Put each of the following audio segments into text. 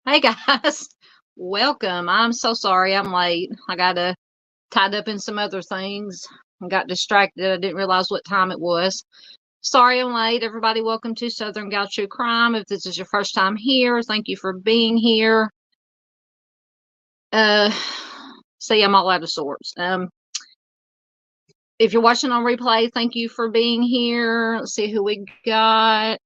Hey guys, welcome. I'm so sorry I'm late. I got tied up in some other things and got distracted. I didn't realize what time it was. Sorry I'm late. Everybody, welcome to Southern Gal True Crime. If this is your first time here, thank you for being here. See, I'm all out of sorts. If you're watching on replay, thank you for being here. Let's see who we got.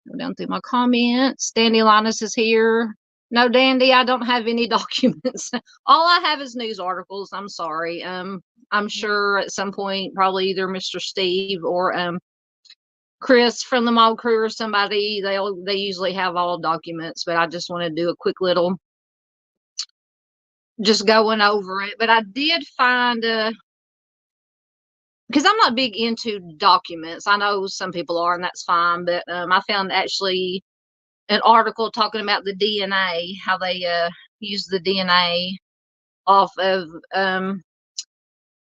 Go down through my comments. Dandy Linus is here. No, Dandy, I don't have any documents. All I have is news articles. I'm sorry. I'm sure at some point, probably either Mr. Steve or Chris from the mob crew or somebody, they usually have all documents, but I just want to do a quick little just going over it. But I did find because I'm not big into documents. I know some people are, and that's fine, but I found actually an article talking about the DNA, how they use the DNA off of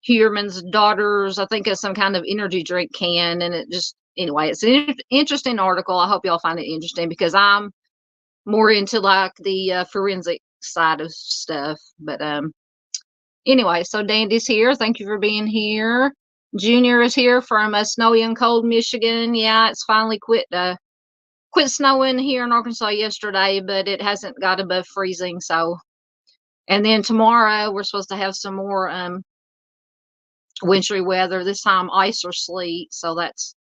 Heuermann's daughter's, I think, as some kind of energy drink can. And it just, anyway, it's an interesting article. I hope y'all find it interesting because I'm more into like the forensic side of stuff. But anyway, so Dandy's here. Thank you for being here. Junior is here from snowy and cold Michigan. Yeah, it's finally quit snowing here in Arkansas yesterday, but it hasn't got above freezing. So, and then tomorrow we're supposed to have some more wintry weather, this time ice or sleet. So that's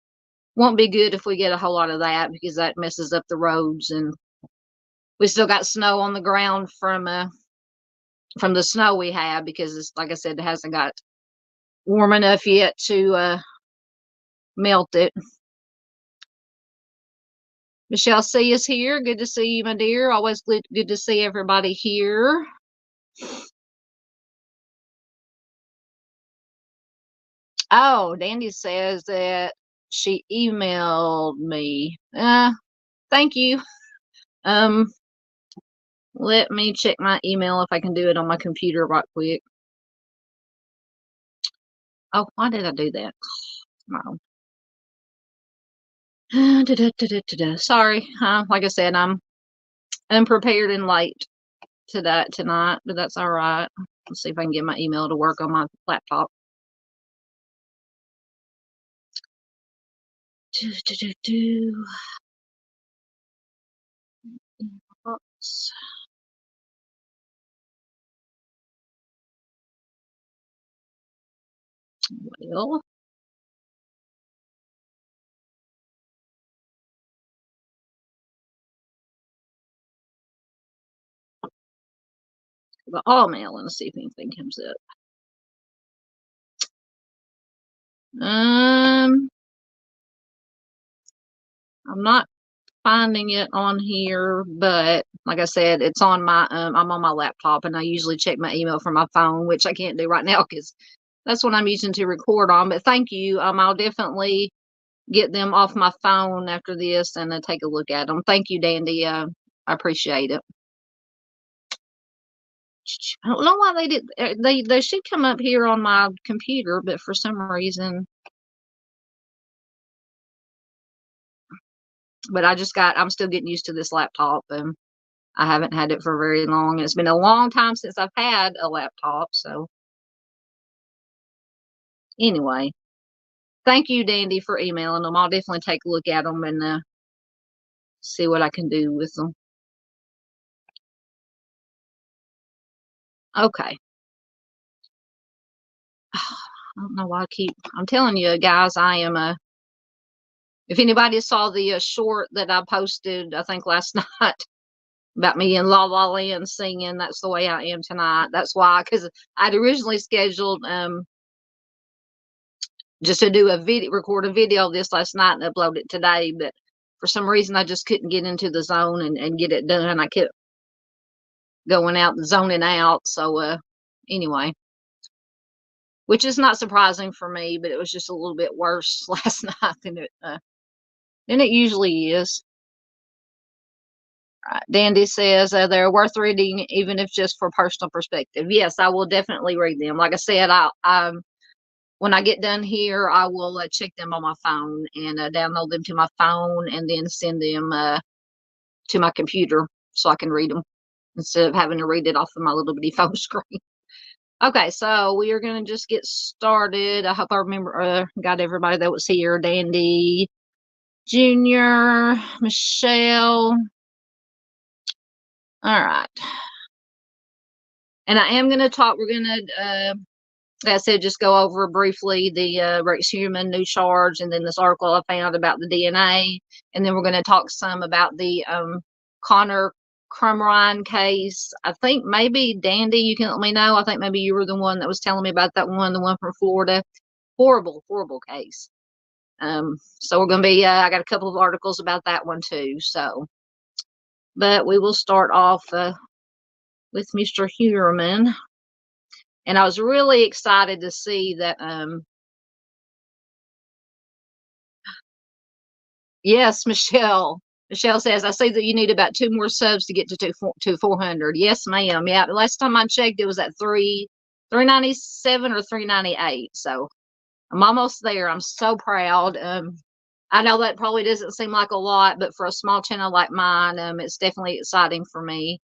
won't be good if we get a whole lot of that because that messes up the roads. And we still got snow on the ground from the snow we had because it's, like I said, it hasn't got warm enough yet to melt it. Michelle C is here. Good to see you, my dear. Always good to see everybody here. Oh, Dandy says that she emailed me. Thank you. Let me check my email if I can do it on my computer right quick. Oh, why did I do that? No. Sorry. Like I said, I'm unprepared and late tonight, but that's all right. Let's see if I can get my email to work on my laptop. Oops. Well, the all mail and see if anything comes up. I'm not finding it on here, but like I said, it's on my I'm on my laptop, and I usually check my email from my phone, which I can't do right now because that's what I'm using to record on. But thank you. I'll definitely get them off my phone after this and take a look at them. Thank you, Dandy. I appreciate it. I don't know why they did. They should come up here on my computer, but for some reason. But I'm still getting used to this laptop, and I haven't had it for very long. It's been a long time since I've had a laptop. So anyway, thank you, Dandy, for emailing them. I'll definitely take a look at them and see what I can do with them. Okay. I don't know why I'm telling you guys, I am if anybody saw the short that I posted, I think last night about me in La La Land singing, that's the way I am tonight. That's why, because I'd originally scheduled just to do record a video of this last night and upload it today, but for some reason I just couldn't get into the zone and get it done. I kept going out and zoning out. So anyway, which is not surprising for me, but it was just a little bit worse last night than it usually is. Right. Dandy says they're worth reading, even if just for personal perspective. Yes, I will definitely read them. Like I said, when I get done here, I will check them on my phone and download them to my phone and then send them to my computer so I can read them instead of having to read it off of my little bitty phone screen. Okay, so we are going to just get started. I hope I remember, got everybody that was here. Dandy, Junior, Michelle. All right. And I am going to talk, we're going to, like I said, just go over briefly the Rex Heuermann new charge and then this article I found about the DNA. And then we're going to talk some about the Connor Crumrine case. I think maybe, Dandy, you can let me know. I think maybe you were the one that was telling me about that one, the one from Florida. Horrible, horrible case. So we're going to be, I got a couple of articles about that one too. So, but we will start off with Mr. Heuermann. And I was really excited to see that, yes, Michelle. Michelle says, I see that you need about 2 more subs to get to 400. Yes, ma'am. Yeah, the last time I checked, it was at 397 or 398. So I'm almost there. I'm so proud. I know that probably doesn't seem like a lot, but for a small channel like mine, it's definitely exciting for me.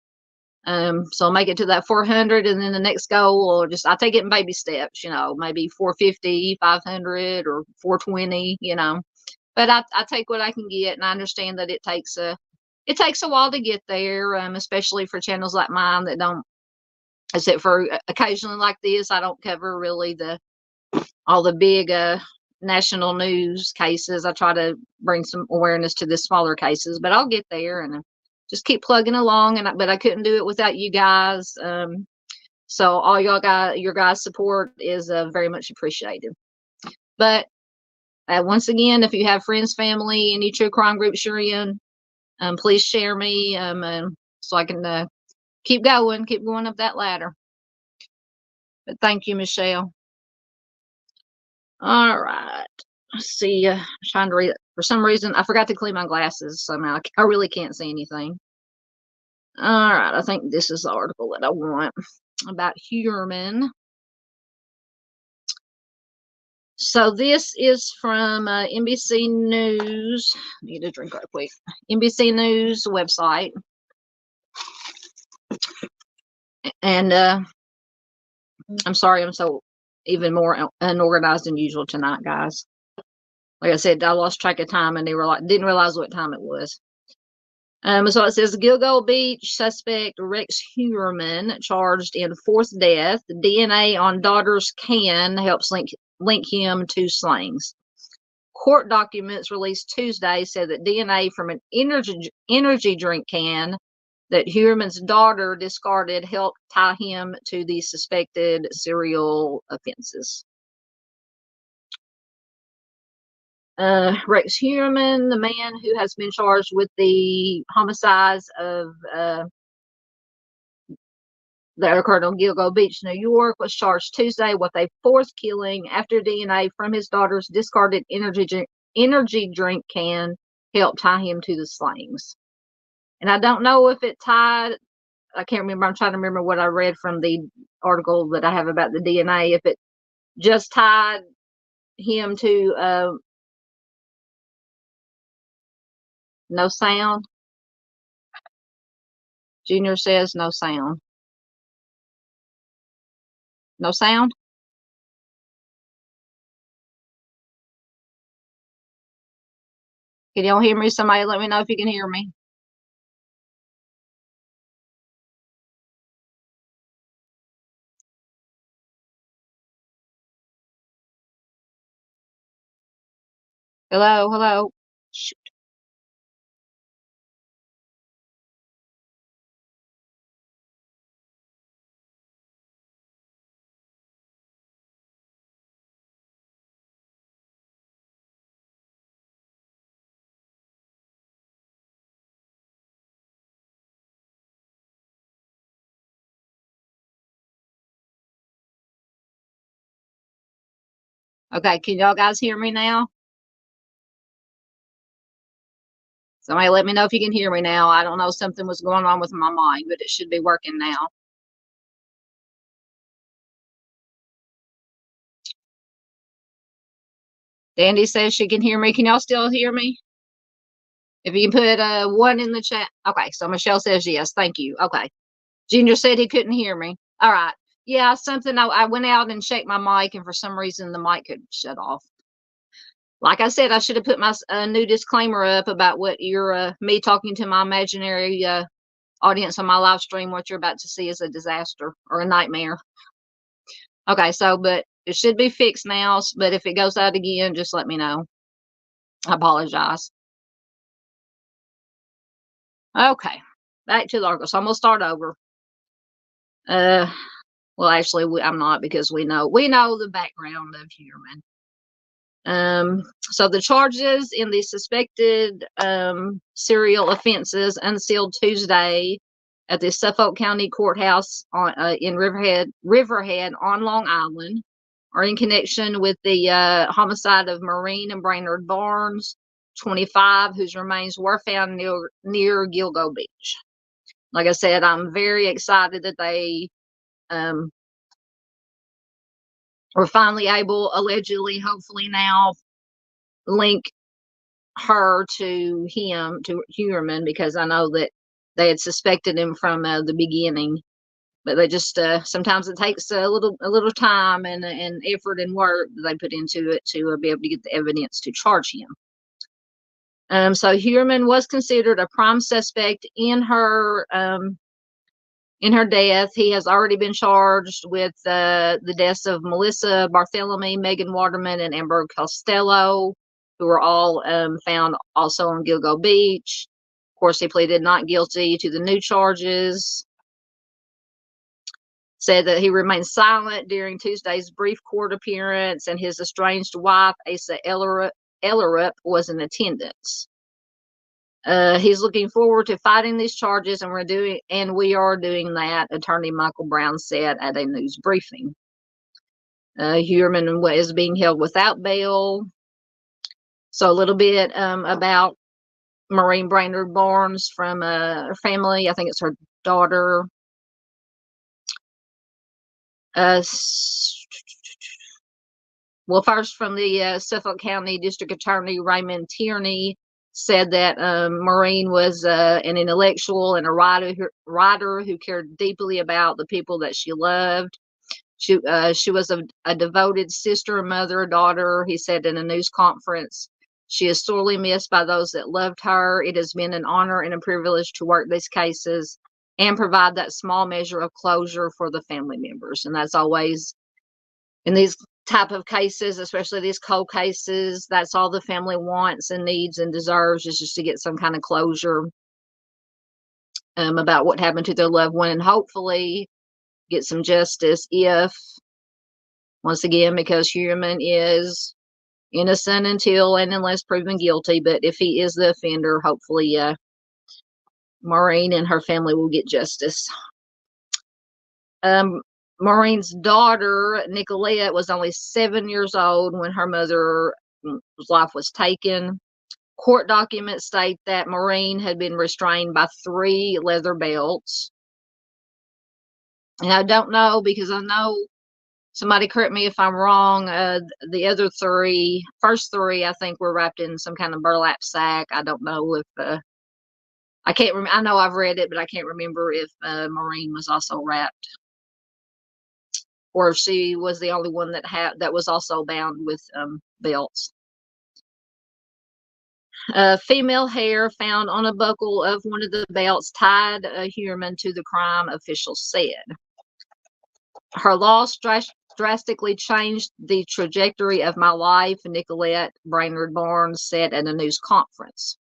So I'll make it to that 400, and then the next goal, or I take it in baby steps, maybe 450, 500, or 420, but I take what I can get, and I understand that it takes a while to get there, especially for channels like mine that don't, except for occasionally like this, I don't cover really all the big national news cases. I try to bring some awareness to the smaller cases, but I'll get there and just keep plugging along. But I couldn't do it without you guys. So all your guys' support is very much appreciated. But once again, if you have friends, family, any true crime groups you're in, please share me so I can keep going up that ladder. But thank you, Michelle. All right. Let's see. I'm trying to read it. For some reason, I forgot to clean my glasses, so now I really can't see anything. All right. I think this is the article that I want about Heuermann. So this is from NBC News. I need a drink right quick. NBC News website. And I'm sorry, I'm so even more unorganized than usual tonight, guys. Like I said, I lost track of time and didn't realize what time it was. So it says Gilgo Beach suspect Rex Heuermann charged in 4th death. The DNA on daughter's can helps link him to slayings. Court documents released Tuesday said that DNA from an energy drink can that Heuermann's daughter discarded helped tie him to the suspected serial offenses. Rex Heuermann, the man who has been charged with the homicides of that occurred on Gilgo Beach, New York, was charged Tuesday with a 4th killing after DNA from his daughter's discarded energy drink can helped tie him to the slayings. And I don't know if it tied I can't remember. I'm trying to remember what I read from the article that I have about the DNA. If it just tied him to no sound. Junior says no sound. No sound? Can y'all hear me? Somebody let me know if you can hear me. Hello, hello. Shoot. Okay, can y'all guys hear me now? Somebody let me know if you can hear me now. I don't know, something was going on with my mic, but it should be working now. Dandy says she can hear me. Can y'all still hear me? If you can put 1 in the chat. Okay, so Michelle says yes. Thank you. Okay. Junior said he couldn't hear me. All right. Yeah, something. I went out and checked my mic, and for some reason the mic couldn't shut off. Like I said, I should have put my new disclaimer up about what you're me talking to my imaginary audience on my live stream. What you're about to see is a disaster or a nightmare. Okay, so but it should be fixed now. But if it goes out again, just let me know. I apologize. Okay, back to the article. So I'm gonna start over. Well, actually, I'm not, because we know the background of Heuermann. So the charges in the suspected serial offenses unsealed Tuesday at the Suffolk County Courthouse in Riverhead on Long Island are in connection with the homicide of Maureen and Brainard-Barnes, 25, whose remains were found near Gilgo Beach. Like I said, I'm very excited that they were finally able, allegedly, hopefully now, link her to him, to Heuermann, because I know that they had suspected him from the beginning. But they just sometimes it takes a little time and effort and work that they put into it to be able to get the evidence to charge him. So Heuermann was considered a prime suspect in her death. He has already been charged with the deaths of Melissa Barthelemy, Megan Waterman, and Amber Costello, who were all found also on Gilgo Beach. Of course, he pleaded not guilty to the new charges. Said that he remained silent during Tuesday's brief court appearance, and his estranged wife, Asa Ellerup, was in attendance. He's looking forward to fighting these charges, and we are doing that, Attorney Michael Brown said at a news briefing. Heuermann is being held without bail. So a little bit about Maureen Brainard-Barnes from her family. I think it's her daughter. Well, first from the Suffolk County District Attorney Raymond Tierney said that Maureen was an intellectual and a writer who cared deeply about the people that she loved. She was a devoted sister, mother, daughter, he said in a news conference. She is sorely missed by those that loved her. It has been an honor and a privilege to work these cases and provide that small measure of closure for the family members. And that's always, in these type of cases, especially these cold cases, that's all the family wants and needs and deserves, is just to get some kind of closure about what happened to their loved one, and hopefully get some justice, if, once again, because Heuermann is innocent until and unless proven guilty, but if he is the offender, hopefully Maureen and her family will get justice. Maureen's daughter, Nicolette, was only 7 years old when her mother's life was taken. Court documents state that Maureen had been restrained by 3 leather belts. And I don't know, because I know, somebody correct me if I'm wrong, the other first three, I think were wrapped in some kind of burlap sack. I don't know if, I can't remember. I know I've read it, but I can't remember if Maureen was also wrapped, or if she was the only one that was also bound with belts. Female hair found on a buckle of one of the belts tied Heuermann to the crime, officials said. Her loss drastically changed the trajectory of my life, Nicolette Brainard-Barnes said at a news conference.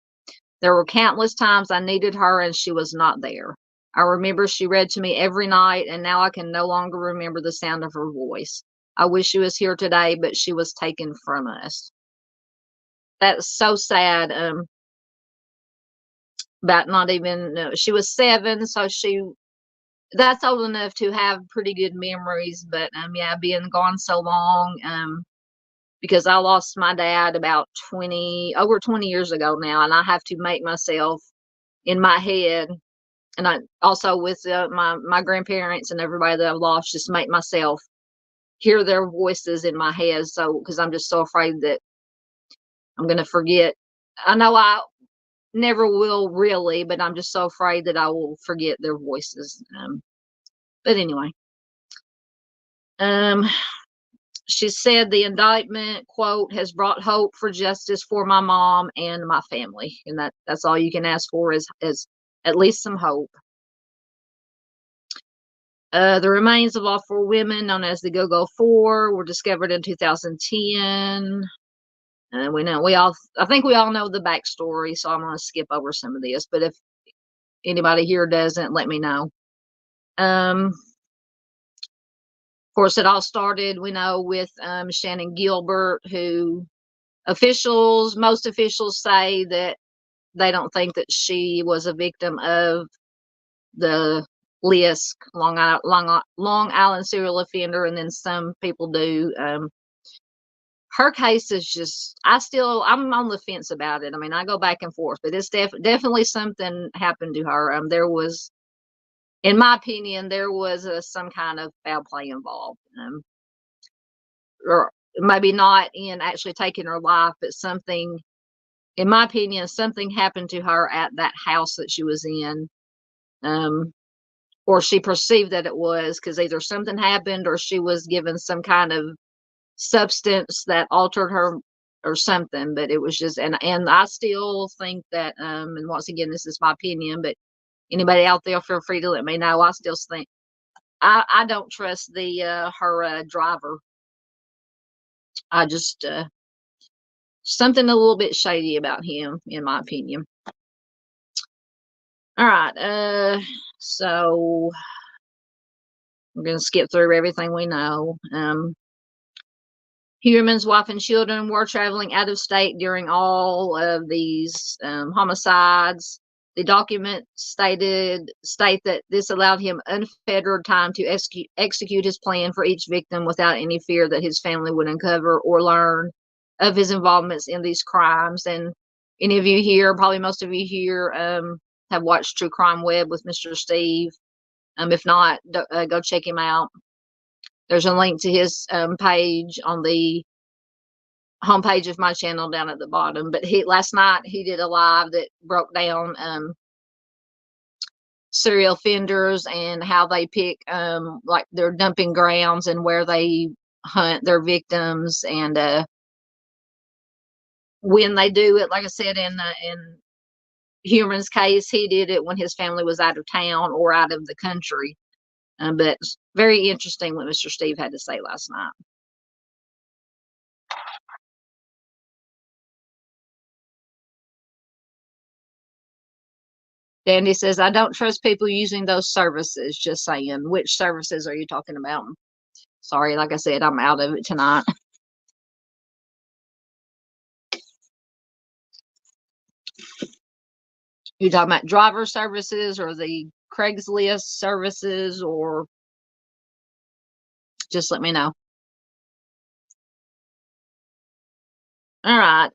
There were countless times I needed her and she was not there. I remember she read to me every night, and now I can no longer remember the sound of her voice. I wish she was here today, but she was taken from us. That's so sad. About not even, she was 7, so that's old enough to have pretty good memories, but yeah, being gone so long, because I lost my dad about over 20 years ago now, and I have to make myself in my head, and I also with my grandparents and everybody that I've lost, just make myself hear their voices in my head, so because I'm just so afraid that I'm gonna forget. I know I never will really, but I'm just so afraid that I will forget their voices. But anyway, um, she said the indictment, quote, has brought hope for justice for my mom and my family, and that's all you can ask for is at least some hope. The remains of all 4 women, known as the Go-Go Four, were discovered in 2010. I think we all know the backstory, so I'm going to skip over some of this. But if anybody here doesn't, let me know. Of course, it all started, we know, with Shannon Gilbert, who most officials say that they don't think that she was a victim of the LISK, Long Island serial offender, and then some people do. Her case is just, I'm on the fence about it. I mean, I go back and forth, but it's definitely something happened to her. There was, in my opinion, there was some kind of foul play involved. Or maybe not in actually taking her life, but something, in my opinion, something happened to her at that house that she was in. Or she perceived that it was, because either something happened or she was given some kind of substance that altered her or something. But it was just, and I still think that, and once again, this is my opinion, but anybody out there, feel free to let me know. I still think, I don't trust her driver. I just, something a little bit shady about him, in my opinion. All right, so I'm going to skip through everything we know. Heuermann's wife and children were traveling out of state during all of these homicides. The documents state that this allowed him unfettered time to execute his plan for each victim without any fear that his family would uncover or learn of his involvements in these crimes. And any of you here, probably most of you here, have watched True Crime Web with Mr. Steve. If not, go check him out. There's a link to his page on the homepage of my channel down at the bottom. But last night he did a live that broke down serial offenders and how they pick like their dumping grounds and where they hunt their victims, and when they do it. Like I said, in Heuermann's case, he did it when his family was out of town or out of the country. But it's very interesting what Mr. Steve had to say last night. Dandy says, I don't trust people using those services. Just saying. Which services are you talking about? Sorry, like I said, I'm out of it tonight. You talking about driver services or the Craigslist services, or just let me know. All right.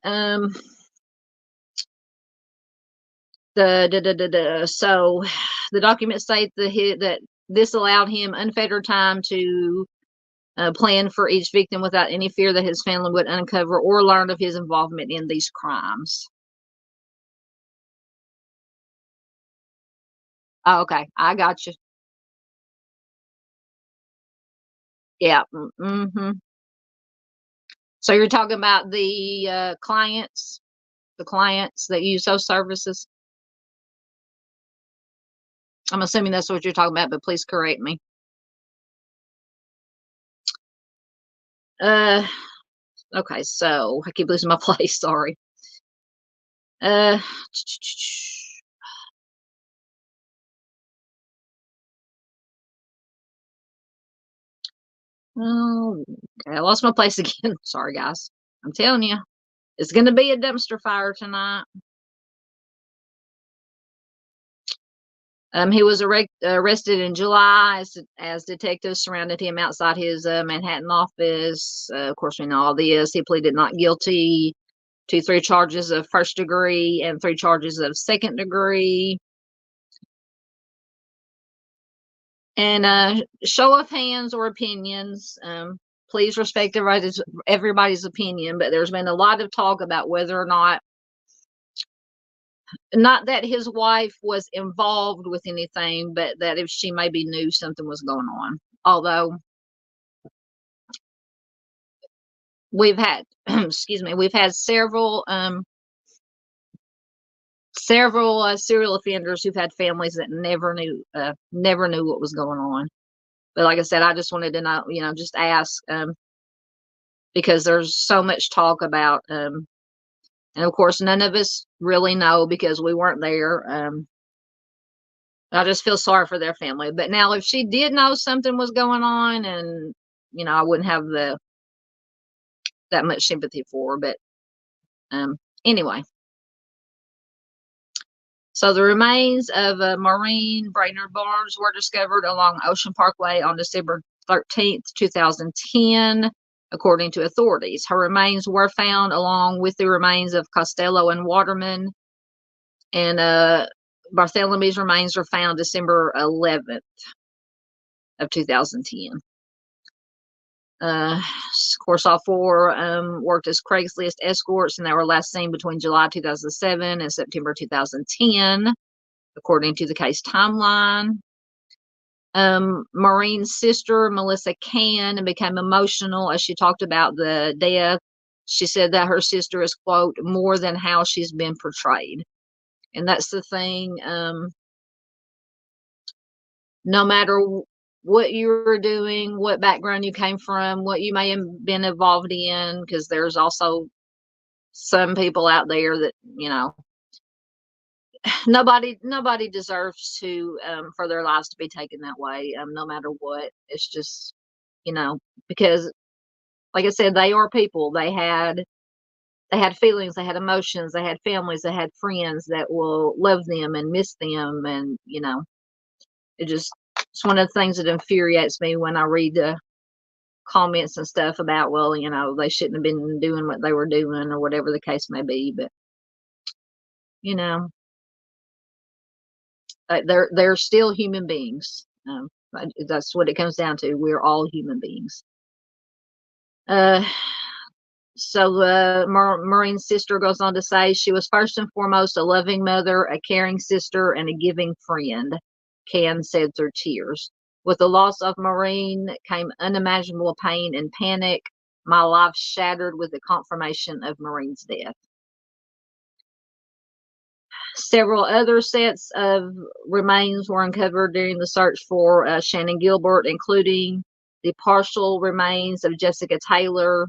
So the documents state that this allowed him unfettered time to plan for each victim without any fear that his family would uncover or learn of his involvement in these crimes. Oh, okay, I got you. Yeah. Mm-hmm. So you're talking about the clients that use those services. I'm assuming that's what you're talking about, but please correct me. Uh, okay, so I keep losing my place. Sorry. Uh, oh, okay, I lost my place again. Sorry, guys. I'm telling you, it's going to be a dumpster fire tonight. He was arrested in July as detectives surrounded him outside his Manhattan office. Of course, we know all this. He pleaded not guilty to 3 charges of first degree and 3 charges of second degree. And show of hands or opinions. Please respect everybody's opinion, but there's been a lot of talk about whether or not that his wife was involved with anything, but that if she maybe knew something was going on. Although we've had, excuse me, we've had several serial offenders who've had families that never knew what was going on. But like I said, I just wanted to know, just ask, because there's so much talk about, and of course, none of us really know because we weren't there. I just feel sorry for their family. But now, if she did know something was going on, and I wouldn't have that much sympathy for her. But anyway, so the remains of Maureen Brainard-Barnes were discovered along Ocean Parkway on December 13th, 2010, according to authorities. Her remains were found along with the remains of Costello and Waterman, and Barthelomew's remains were found December 11th of 2010. Of course, all 4 worked as Craigslist escorts, and they were last seen between July 2007 and September 2010, according to the case timeline. Maureen's sister, Melissa Cann, became emotional as she talked about the death. She said that her sister is, quote, more than how she's been portrayed. And that's the thing. No matter what you were doing, what background you came from, what you may have been involved in, because there's also some people out there that, nobody deserves to for their lives to be taken that way, no matter what. It's just, because like I said, they are people. They had feelings, they had emotions, they had families, they had friends that will love them and miss them. And it's one of the things that infuriates me when I read the comments and stuff about, well, they shouldn't have been doing what they were doing or whatever the case may be. But you know they're still human beings. That's what it comes down to. We're all human beings. uh So Maureen's sister goes on to say she was first and foremost a loving mother, a caring sister, and a giving friend, Cann said through tears. With the loss of Maureen came unimaginable pain and panic. My life shattered with the confirmation of Maureen's death. Several other sets of remains were uncovered during the search for Shannon Gilbert, including the partial remains of Jessica Taylor,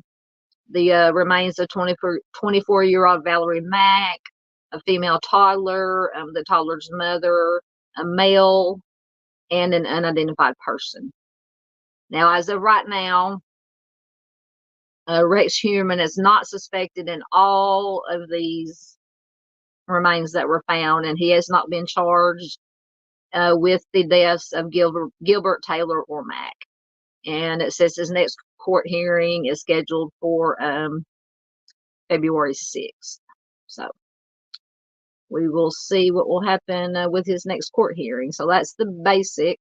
the remains of 24-year-old Valerie Mack, a female toddler, the toddler's mother, a male, and an unidentified person. Now, as of right now, Rex Heuermann is not suspected in all of these remains that were found, and he has not been charged with the deaths of Gilbert, Taylor, or Mack. And it says his next court hearing is scheduled for February 6th. So we will see what will happen with his next court hearing. So that's the basic.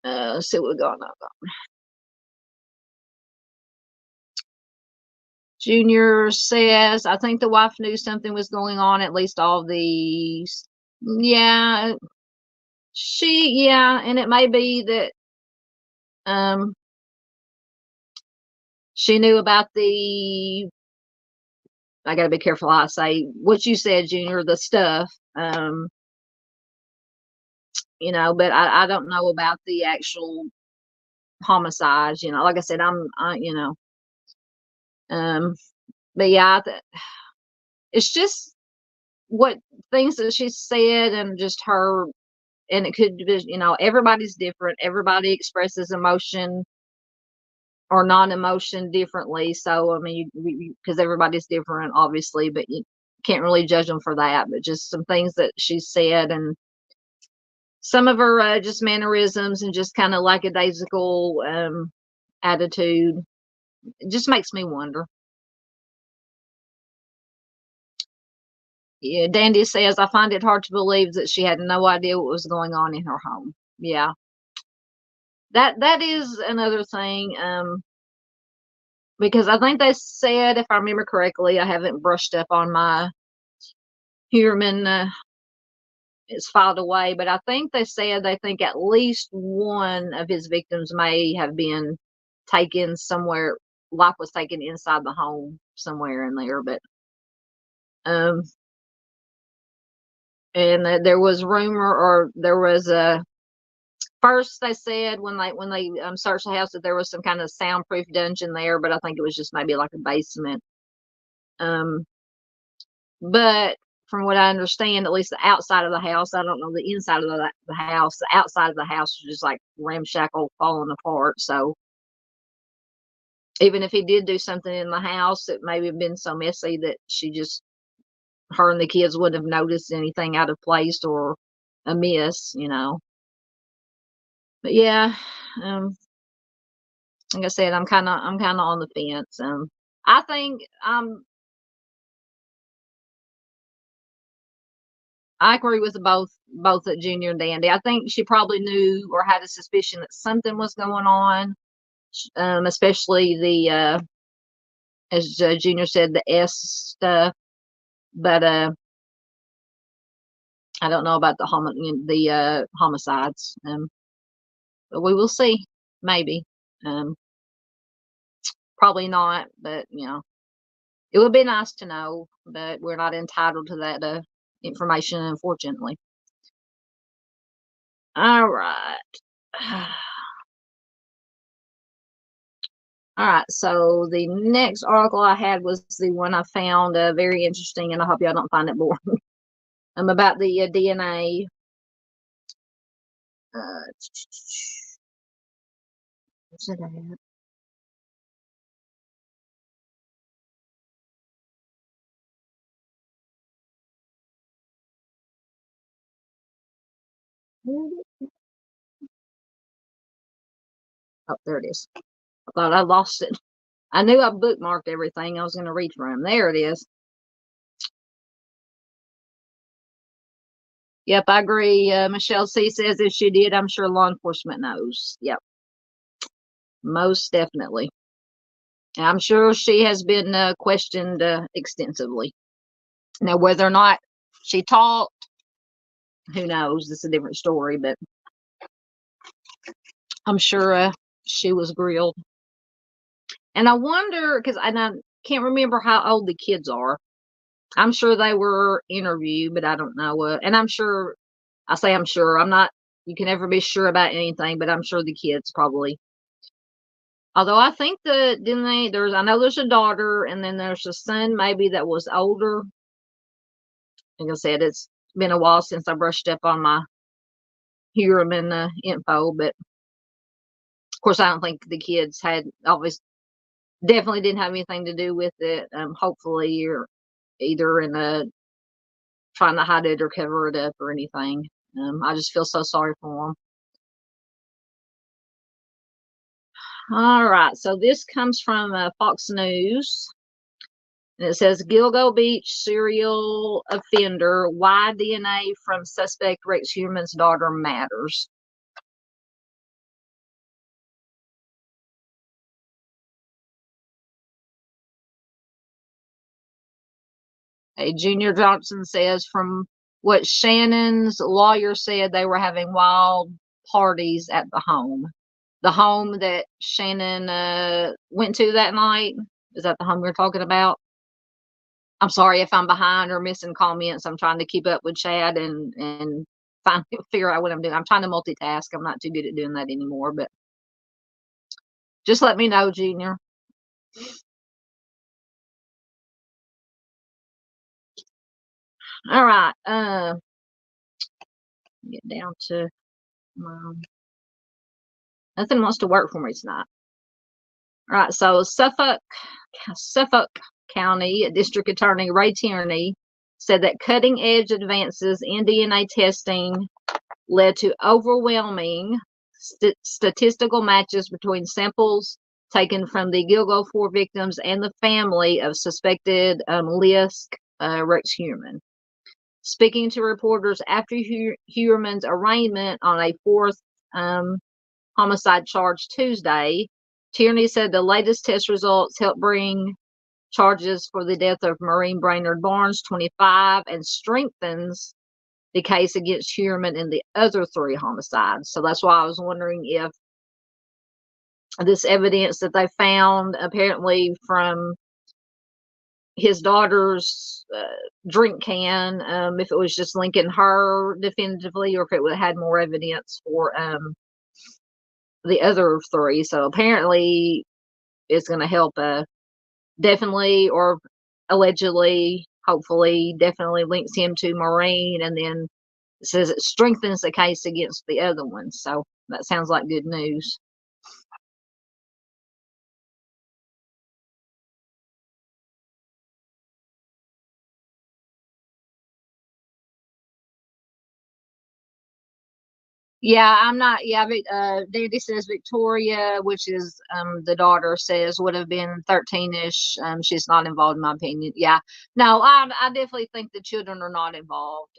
Let's see what we got. Junior says, I think the wife knew something was going on, at least all these. Yeah, yeah, and it may be that um she knew about I gotta be careful how I say what you said, Junior, the stuff. But I don't know about the actual homicides, like I said, um, but yeah, it's just what things that she said and just her, and it could be, everybody's different. Everybody expresses emotion or non-emotion differently. So, I mean, because everybody's different, obviously, but you can't really judge them for that. But just some things that she said and some of her just mannerisms and just kind of lackadaisical attitude. It just makes me wonder. Yeah, Dandy says, I find it hard to believe that she had no idea what was going on in her home. Yeah. That is another thing. Because I think they said, if I remember correctly, I haven't brushed up on my Heuermann is filed away, but I think they said they think at least one of his victims may have been taken somewhere. Life was taken inside the home somewhere in there, but um, and there was rumor, or there was a first they said when they searched the house that there was some kind of soundproof dungeon there, but I think it was just maybe like a basement. Um, but from what I understand, at least the outside of the house, I don't know the inside of the house. The outside of the house was just like ramshackle, falling apart. So even if he did do something in the house, it may have been so messy that her and the kids wouldn't have noticed anything out of place or amiss. But yeah, um, like I said, I'm kind of on the fence. I think I agree with both at Junior and Dandy. I think she probably knew or had a suspicion that something was going on, especially as Junior said, the S stuff. But I don't know about the homicides. But we will see. Maybe. Um, Probably not. But it would be nice to know. But we're not entitled to that information, unfortunately. All right. All right, so the next article I had was the one I found very interesting, and I hope y'all don't find it boring. About the DNA. What's it at? Oh, there it is. I thought I lost it. I knew I bookmarked everything I was going to read from. There it is. Yep, I agree. Michelle C says if she did, I'm sure law enforcement knows. Yep, most definitely. I'm sure she has been questioned extensively. Now, whether or not she talked, who knows? It's a different story, but I'm sure she was grilled. And I wonder, because I can't remember how old the kids are. I'm sure they were interviewed, but I don't know. And I'm sure, I say I'm sure, I'm not, you can never be sure about anything, but I'm sure the kids probably. Although I think didn't they, I know there's a daughter, and then there's a son maybe that was older. Like I said, it's been a while since I brushed up on my Heuermann info, but of course, I don't think the kids had always definitely didn't have anything to do with it. Hopefully, or either in trying to hide it or cover it up or anything. I just feel so sorry for them. All right, so this comes from Fox News. And it says Gilgo Beach serial offender, why DNA from suspect Rex Heuermann's daughter matters. Okay, Junior Johnson says from what Shannon's lawyer said, they were having wild parties at the home. The home that Shannon went to that night. Is that the home you're talking about? I'm sorry if I'm behind or missing comments. I'm trying to keep up with Chad and figure out what I'm doing. I'm trying to multitask. I'm not too good at doing that anymore, but just let me know, Junior. All right. Get down to nothing wants to work for me tonight. All right. So Suffolk County District Attorney Ray Tierney said that cutting edge advances in DNA testing led to overwhelming statistical matches between samples taken from the Gilgo 4 victims and the family of suspected LISK Rex Heuermann. Speaking to reporters after Heuermann's arraignment on a fourth homicide charge Tuesday, Tierney said the latest test results helped bring charges for the death of Marine Brainard-Barnes, 25, and strengthens the case against Heuermann in the other 3 homicides. So that's why I was wondering if this evidence that they found apparently from his daughter's drink can, if it was just linking her definitively or if it would have had more evidence for the other 3. So apparently it's going to help definitely or allegedly, hopefully, definitely links him to Maureen, and then it says it strengthens the case against the other ones. So that sounds like good news. Yeah, I'm not. Yeah, Dandy says Victoria, which is the daughter, says would have been 13ish. She's not involved, in my opinion. Yeah, no, I definitely think the children are not involved.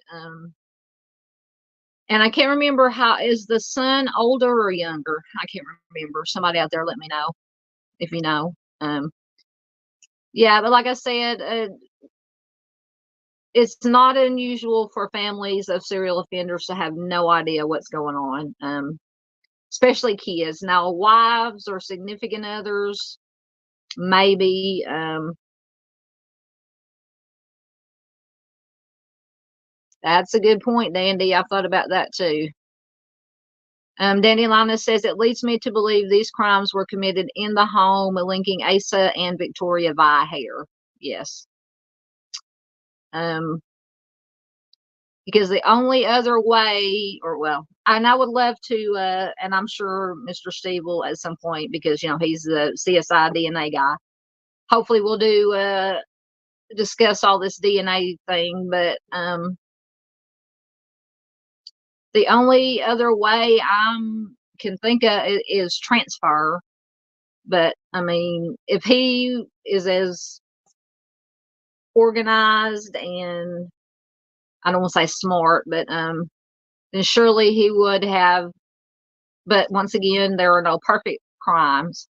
And I can't remember is the son older or younger? I can't remember. Somebody out there, let me know if you know. Yeah, but like I said, it's not unusual for families of serial offenders to have no idea what's going on. Especially kids. Now, wives or significant others, maybe. That's a good point, Dandy. I thought about that too. Dandy Linus says it leads me to believe these crimes were committed in the home, linking Asa and Victoria via hair. Yes. Because the only other way, or well, and I would love to, and I'm sure Mr. Steve will at some point because he's the CSI DNA guy. Hopefully, we'll do discuss all this DNA thing, but the only other way I can think of is transfer. But I mean, if he is as organized and I don't want to say smart, but then surely he would have. But once again, there are no perfect crimes.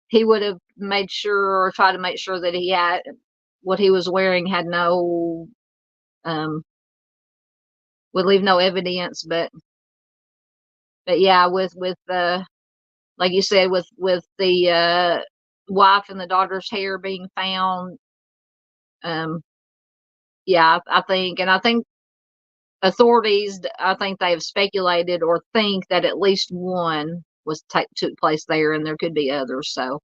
He would have made sure or tried to make sure that he had what he was wearing had no would leave no evidence. But yeah, with like you said, with the wife and the daughter's hair being found, yeah, I think authorities, I think they have speculated or think that at least one took place there, and there could be others. So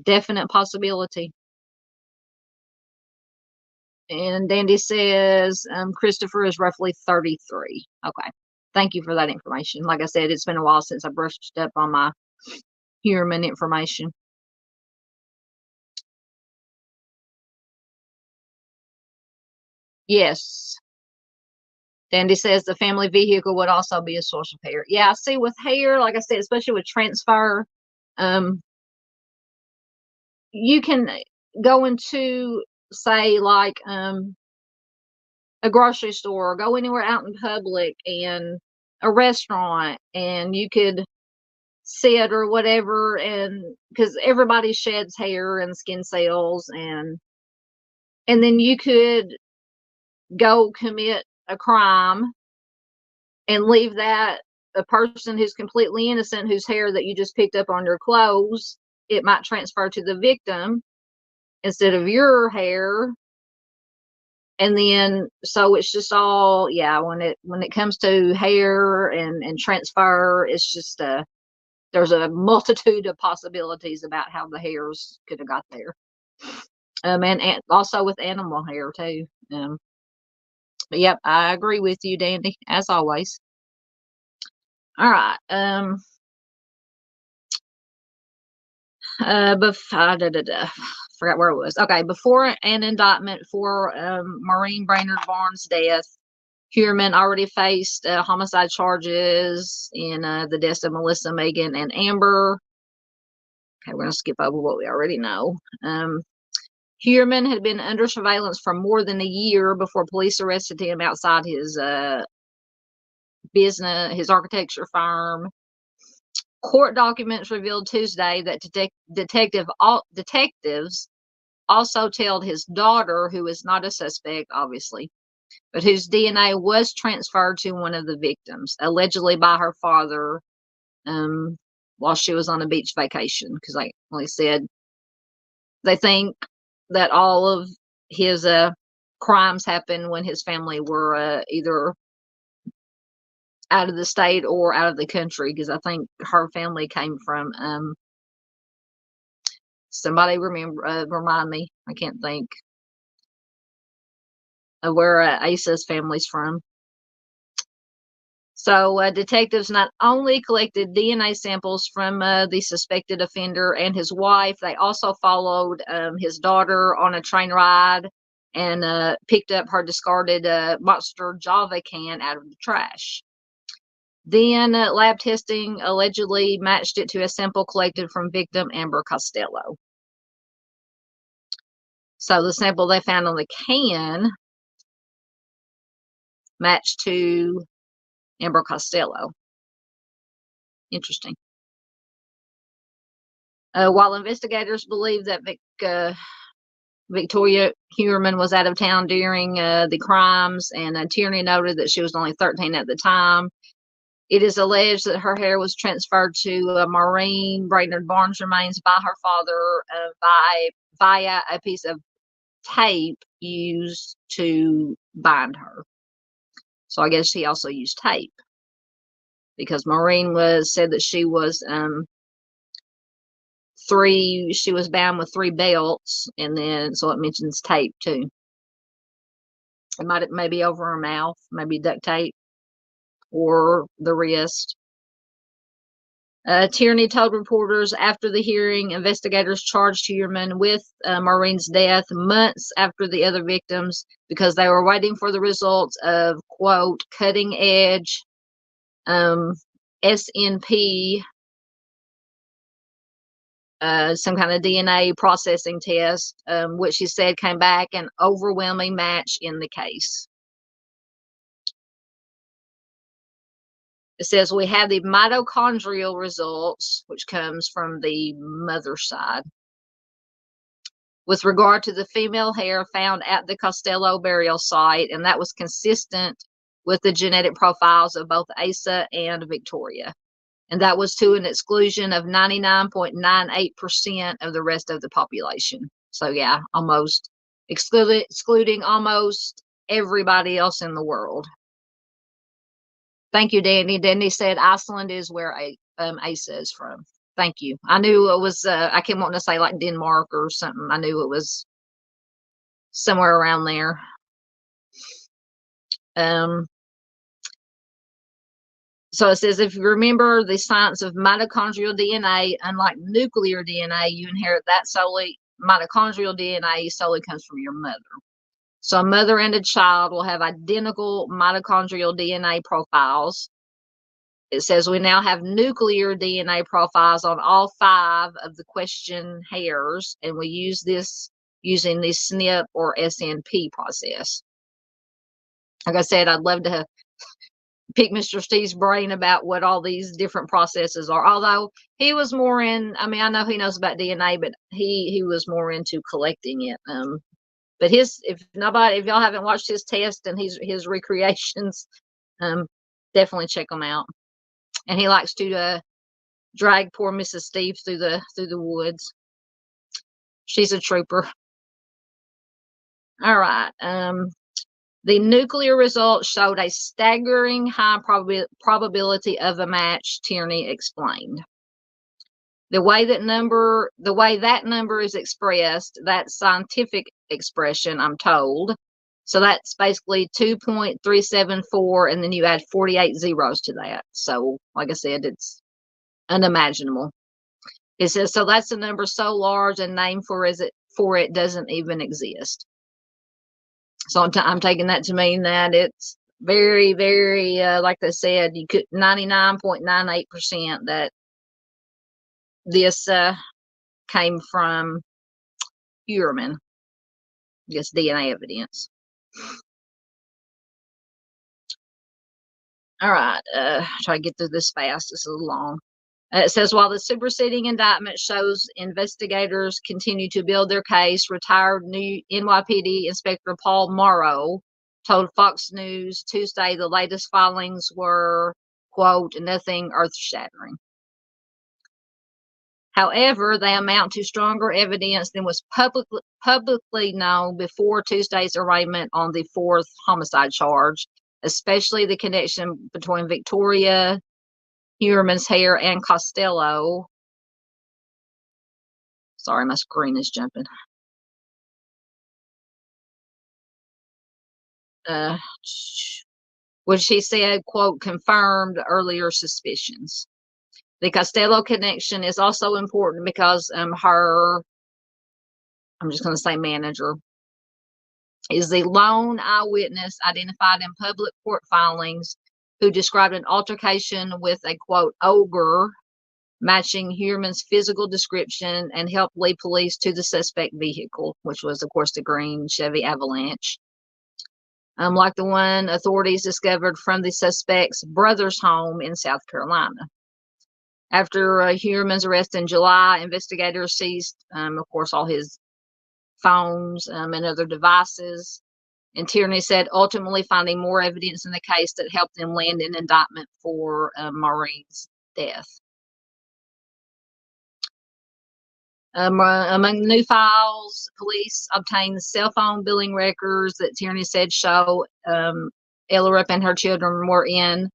definite possibility. And Dandy says Christopher is roughly 33. Okay. Thank you for that information. Like I said, it's been a while since I brushed up on my Heuermann information. Yes. Dandy says the family vehicle would also be a source of hair. Yeah, I see with hair, like I said, especially with transfer, you can go into, say, like a grocery store, or go anywhere out in public and a restaurant, and you could sit or whatever, and because everybody sheds hair and skin cells, and then you could go commit a crime and leave that a person who's completely innocent, whose hair that you just picked up on your clothes, it might transfer to the victim instead of your hair. And then, so it's just all, yeah, when it comes to hair and transfer, it's just there's a multitude of possibilities about how the hairs could have got there. And also with animal hair too. But yep, I agree with you, Dandy, as always. All right. Forgot where it was. Okay, before an indictment for Maureen Brainard-Barnes' death, Heuermann already faced homicide charges in the deaths of Melissa, Megan, and Amber. Okay, we're going to skip over what we already know. Heuermann had been under surveillance for more than a year before police arrested him outside his business, his architecture firm. Court documents revealed Tuesday that detectives also tailed his daughter, who is not a suspect, obviously, but whose DNA was transferred to one of the victims, allegedly by her father, while she was on a beach vacation. Because, like I said, they think that all of his crimes happened when his family were either out of the state or out of the country. Because I think her family came from somebody remind me. I can't think of where Asa's family's from. So detectives not only collected DNA samples from the suspected offender and his wife, they also followed his daughter on a train ride and picked up her discarded Monster Java can out of the trash. Then lab testing allegedly matched it to a sample collected from victim Amber Costello. So the sample they found on the can matched to Amber Costello. Interesting. While investigators believe that Victoria Heuermann was out of town during the crimes, and Tierney noted that she was only 13 at the time, it is alleged that her hair was transferred to Maureen Brainard-Barnes' remains by her father via a piece of tape used to bind her. So I guess he also used tape, because Maureen said that she was she was bound with 3 belts, and then so it mentions tape too. It might maybe over her mouth, maybe duct tape, or the wrist. Tierney told reporters after the hearing, investigators charged Heuermann with Maureen's death months after the other victims because they were waiting for the results of, quote, cutting edge SNP, some kind of DNA processing test, which he said came back an overwhelming match in the case. It says we have the mitochondrial results, which comes from the mother's side, with regard to the female hair found at the Costello burial site, and that was consistent with the genetic profiles of both Asa and Victoria. And that was to an exclusion of 99.98% of the rest of the population. So yeah, almost excluding almost everybody else in the world. Thank you, Danny. Danny said Iceland is where Asa is from. Thank you. I knew it was, I kept wanting to say like Denmark or something. I knew it was somewhere around there. So it says, if you remember the science of mitochondrial DNA, unlike nuclear DNA, you inherit that solely. Mitochondrial DNA solely comes from your mother. So a mother and a child will have identical mitochondrial DNA profiles. It says we now have nuclear DNA profiles on all 5 of the question hairs, and we use this using the SNP or SNP process. Like I said, I'd love to pick Mr. Steve's brain about what all these different processes are. Although he was more in, I mean, I know he knows about DNA, but he was more into collecting it. But if y'all haven't watched his test and his recreations, definitely check them out. And he likes to drag poor Mrs. Steve through the woods. She's a trooper. All right. The nuclear results showed a staggering high probability of a match, Tierney explained. The way that number is expressed, that scientific expression, I'm told. So that's basically 2.374, and then you add 48 zeros to that. So, like I said, it's unimaginable. It says, so that's a number so large and name for it doesn't even exist. So I'm taking that to mean that it's very, very, like they said, you could 99.98% that this came from Heuermann, this DNA evidence. All right, try to get through this fast. This is a little long. It says, while the superseding indictment shows investigators continue to build their case, retired new NYPD Inspector Paul Morrow told Fox News Tuesday the latest filings were, quote, nothing earth-shattering. However, they amount to stronger evidence than was publicly known before Tuesday's arraignment on the fourth homicide charge, especially the connection between Victoria Heuermann's hair and Costello. Sorry, my screen is jumping. Which he said, quote, confirmed earlier suspicions. The Costello connection is also important because her, I'm just going to say manager, is the lone eyewitness identified in public court filings who described an altercation with a, quote, ogre, matching Heuermann's physical description, and helped lead police to the suspect vehicle, which was, of course, the green Chevy Avalanche. Like the one authorities discovered from the suspect's brother's home in South Carolina. After Heuermann's arrest in July, investigators seized, of course, all his phones and other devices. And Tierney said, ultimately finding more evidence in the case that helped them land an indictment for Maureen's death. Among the new files, police obtained cell phone billing records that Tierney said show Ellerup and her children were in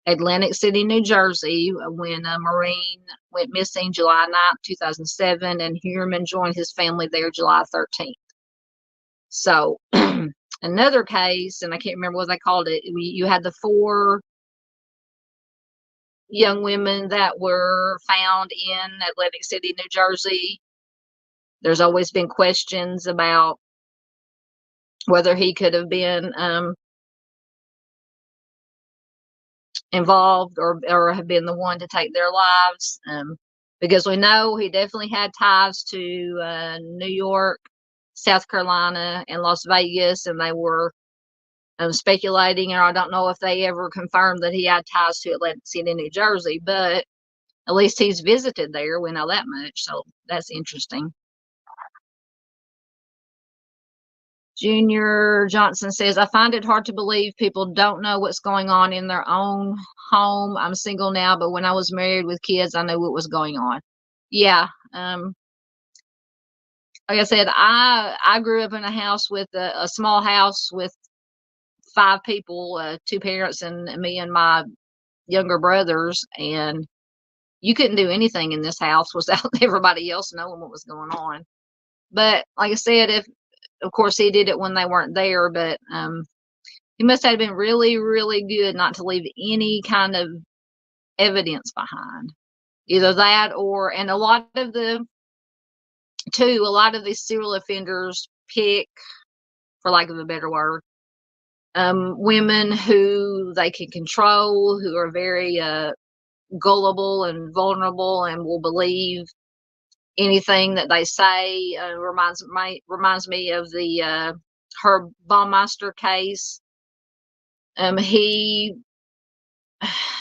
Atlantic City, New Jersey, when Maureen went missing July 9th, 2007, and Heuermann joined his family there July 13th. So, another case, and I can't remember what they called it, you had the 4 young women that were found in Atlantic City, New Jersey. There's always been questions about whether he could have been involved or have been the one to take their lives, because we know he definitely had ties to New York, South Carolina, and Las Vegas, and they were speculating, or I don't know if they ever confirmed that he had ties to Atlantic City, New Jersey, but at least he's visited there. We know that much, so that's interesting. Junior Johnson says, I find it hard to believe people don't know what's going on in their own home. I'm single now, but when I was married with kids, I knew what was going on. Yeah. Like I said, I grew up in a house with a small house with 5 people, 2 parents and me and my younger brothers, and you couldn't do anything in this house without everybody else knowing what was going on. But like I said, of course he did it when they weren't there, but he must have been really, really good not to leave any kind of evidence behind. Either that or, and a lot of these serial offenders pick, for lack of a better word, women who they can control, who are very gullible and vulnerable and will believe anything that they say. Reminds me of the Herb Baumeister case. He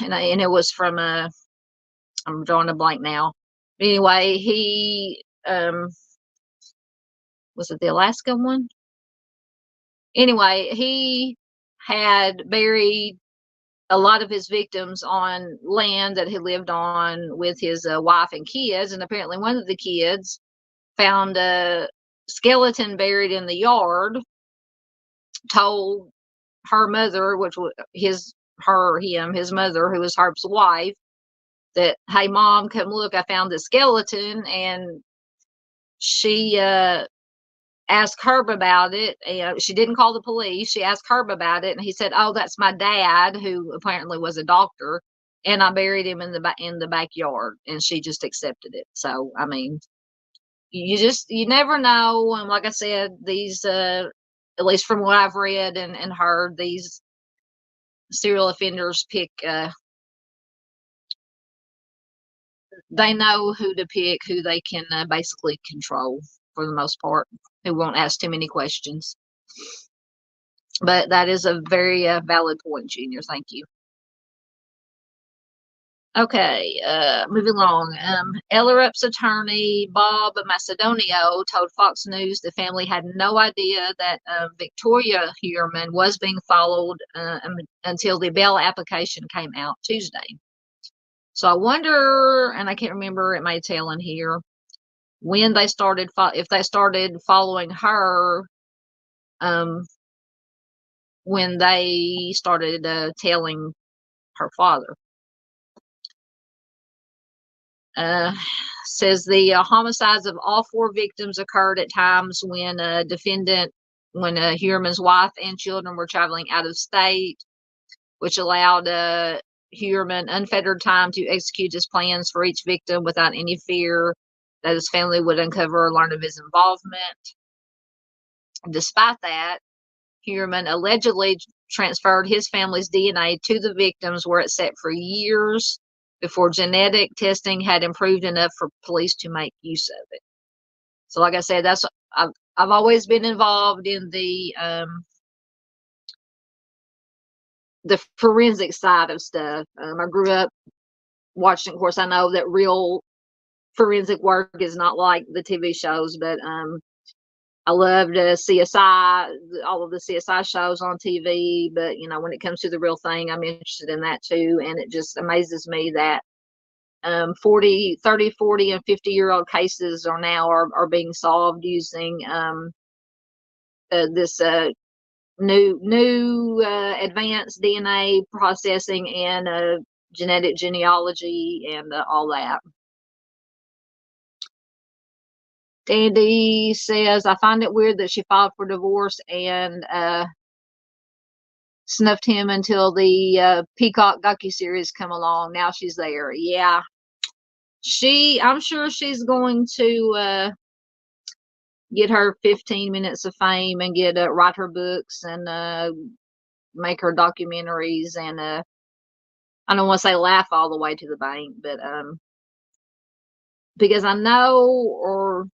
and it was from I'm drawing a blank now. Anyway, he was it the Alaska one? Anyway, he had buried a lot of his victims on land that he lived on with his wife and kids. And apparently one of the kids found a skeleton buried in the yard, told her mother, which was his mother, who was Harp's wife, that, hey, Mom, come look, I found this skeleton. And she asked Herb about it. She didn't call the police. She asked Herb about it, and he said, "Oh, that's my dad, who apparently was a doctor, and I buried him in the backyard." And she just accepted it. So, I mean, you never know. Like I said, these at least from what I've read and heard, these serial offenders pick. They know who to pick, who they can basically control for the most part, who won't ask too many questions. But that is a very valid point, Junior. Thank you. Okay, moving along. Ellerup's attorney, Bob Macedonio, told Fox News the family had no idea that Victoria Heuermann was being followed until the bail application came out Tuesday. So I wonder, and I can't remember, it may tell in here, when they started, if they started following her, when they started tailing her father. Says the homicides of all four victims occurred at times when Heuermann's wife and children were traveling out of state, which allowed Heuermann unfettered time to execute his plans for each victim without any fear that his family would uncover or learn of his involvement. Despite that, Heuermann allegedly transferred his family's DNA to the victims, where it sat for years before genetic testing had improved enough for police to make use of it. So, like I said, I've always been involved in the forensic side of stuff. I grew up watching. Of course, I know that real forensic work is not like the TV shows, but I loved CSI, all of the CSI shows on TV. But when it comes to the real thing, I'm interested in that too. And it just amazes me that 30, 40, and 50-year-old cases are being solved using this new advanced DNA processing and genetic genealogy and all that. Dandy says, I find it weird that she filed for divorce and snuffed him until the Peacock docuseries come along. Now she's there. Yeah. I'm sure she's going to get her 15 minutes of fame and write her books and make her documentaries and I don't want to say laugh all the way to the bank, but because I know, or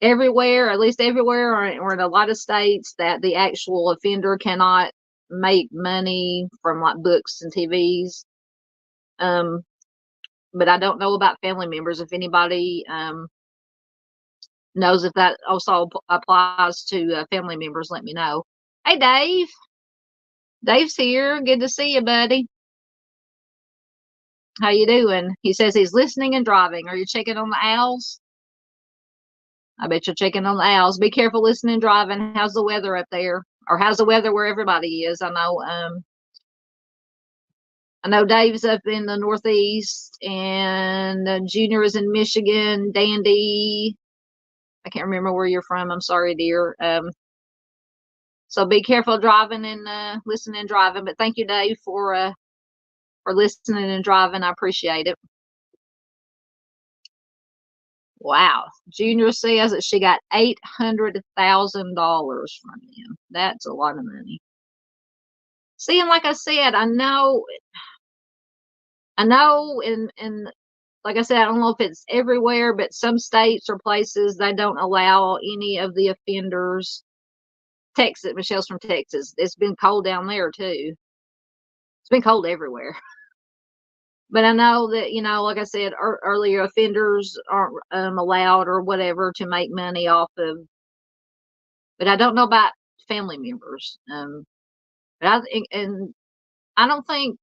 everywhere, at least everywhere, or in a lot of states, that the actual offender cannot make money from like books and TVs. But I don't know about family members. If anybody knows if that also applies to family members, let me know. Hey, Dave. Dave's here. Good to see you, buddy. How you doing? He says he's listening and driving. Are you checking on the owls? I bet you're checking on the owls. Be careful listening and driving. How's the weather up there? Or how's the weather where everybody is? I know Dave's up in the Northeast, and Junior is in Michigan. Dandy, I can't remember where you're from. I'm sorry, dear. So be careful driving and listening and driving. But thank you, Dave, for listening and driving. I appreciate it. Wow. Junior says that she got $800,000 from him. That's a lot of money. See, and like I said, I know, and like I said, I don't know if it's everywhere, but some states or places, they don't allow any of the offenders. Texas, Michelle's from Texas. It's been cold down there too. It's been cold everywhere. But I know that, like I said earlier, offenders aren't allowed or whatever to make money off of. But I don't know about family members. And I don't think,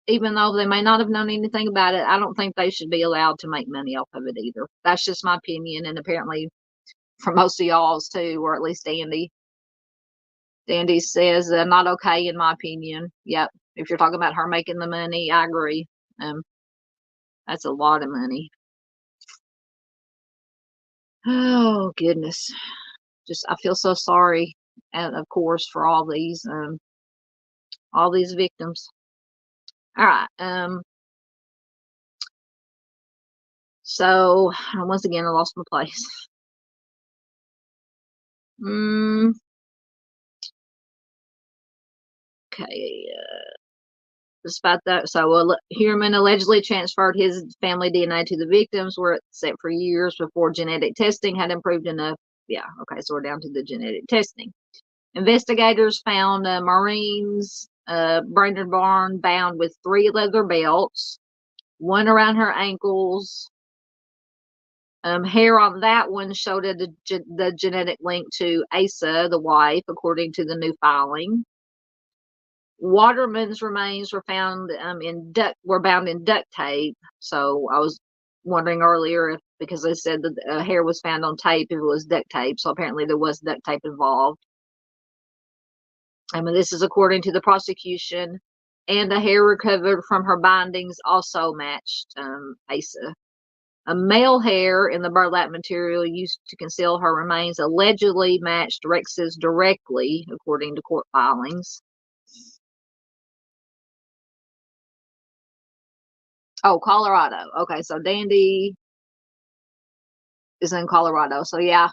even though they may not have known anything about it, I don't think they should be allowed to make money off of it either. That's just my opinion, and apparently for most of y'all's too, or at least Dandy. Dandy says not okay in my opinion. Yep. If you're talking about her making the money, I agree. That's a lot of money. Oh goodness. Just I feel so sorry, and of course for all these victims. All right. So once again I lost my place. Okay. Despite that, so Heuermann allegedly transferred his family DNA to the victims, where it sat for years before genetic testing had improved enough. Yeah, okay, so we're down to the genetic testing. Investigators found Maureen's Brainard-Barnes bound with 3 leather belts, one around her ankles. Hair on that one showed the genetic link to Asa, the wife, according to the new filing. Waterman's remains were found were bound in duct tape. So I was wondering earlier because they said that the hair was found on tape, if it was duct tape. So apparently there was duct tape involved. This is according to the prosecution. And the hair recovered from her bindings also matched Asa. A male hair in the burlap material used to conceal her remains allegedly matched Rex's directly, according to court filings. Oh, Colorado. Okay, so Dandy is in Colorado. So yeah.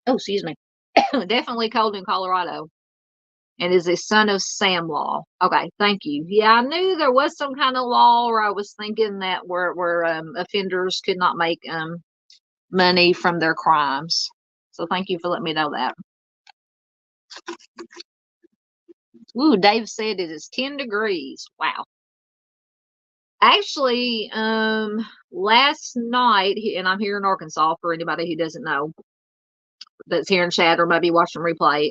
Oh, excuse me. Definitely cold in Colorado. And is a son of Sam Law. Okay, thank you. Yeah, I knew there was some kind of law, or I was thinking that where offenders could not make money from their crimes. So thank you for letting me know that. Ooh, Dave said it is 10 degrees. Wow. Actually, last night, and I'm here in Arkansas for anybody who doesn't know, that's here in chat or maybe watching replay.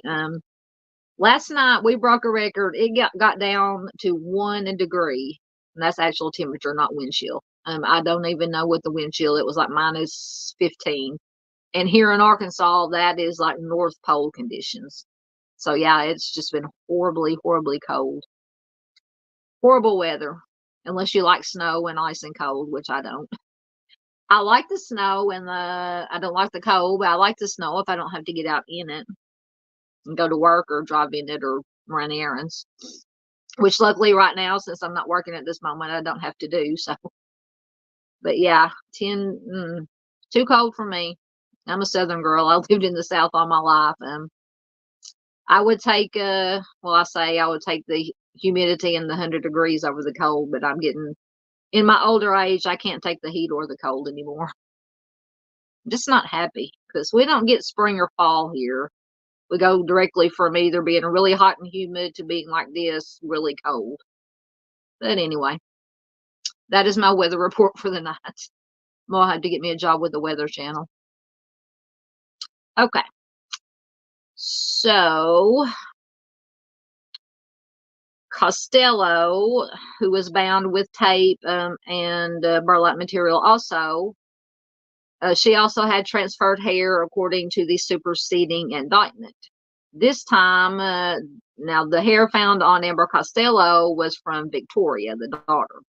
Last night we broke a record. It got down to 1 degree, and that's actual temperature, not wind chill. I don't even know what the wind chill. It was like minus 15, and here in Arkansas, that is like North Pole conditions. So yeah, it's just been horribly, horribly cold. Horrible weather, unless you like snow and ice and cold, which I don't. I like the snow and I don't like the cold, but I like the snow if I don't have to get out in it and go to work or drive in it or run errands. Which luckily right now, since I'm not working at this moment, I don't have to do. So, but yeah, 10, too cold for me. I'm a Southern girl. I lived in the South all my life. I would take, I would take the humidity and the 100 degrees over the cold, but I'm getting, in my older age, I can't take the heat or the cold anymore. I'm just not happy because we don't get spring or fall here. We go directly from either being really hot and humid to being like this, really cold. But anyway, that is my weather report for the night. I'm going to have to get me a job with the Weather Channel. Okay. So, Costello, who was bound with tape and burlap material also, she also had transferred hair according to the superseding indictment. This time, now the hair found on Amber Costello was from Victoria, the daughter,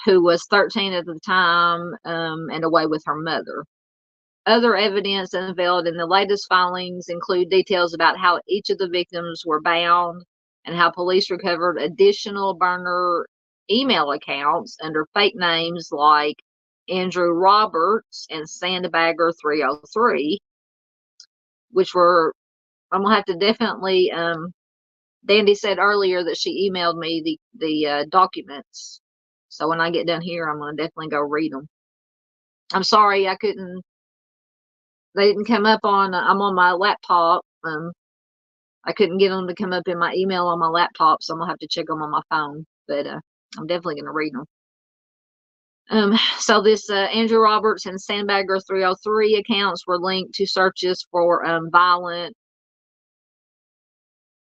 who was 13 at the time and away with her mother. Other evidence unveiled in the latest filings include details about how each of the victims were bound and how police recovered additional burner email accounts under fake names like Andrew Roberts and Sandbagger 303, which were, I'm going to have to definitely, Dandy said earlier that she emailed me the documents. So when I get done here, I'm going to definitely go read them. I'm sorry I couldn't, they didn't come up on, I'm on my laptop. I couldn't get them to come up in my email on my laptop, so I'm going to have to check them on my phone. But I'm definitely going to read them. So this Andrew Roberts and Sandbagger 303 accounts were linked to searches for violent,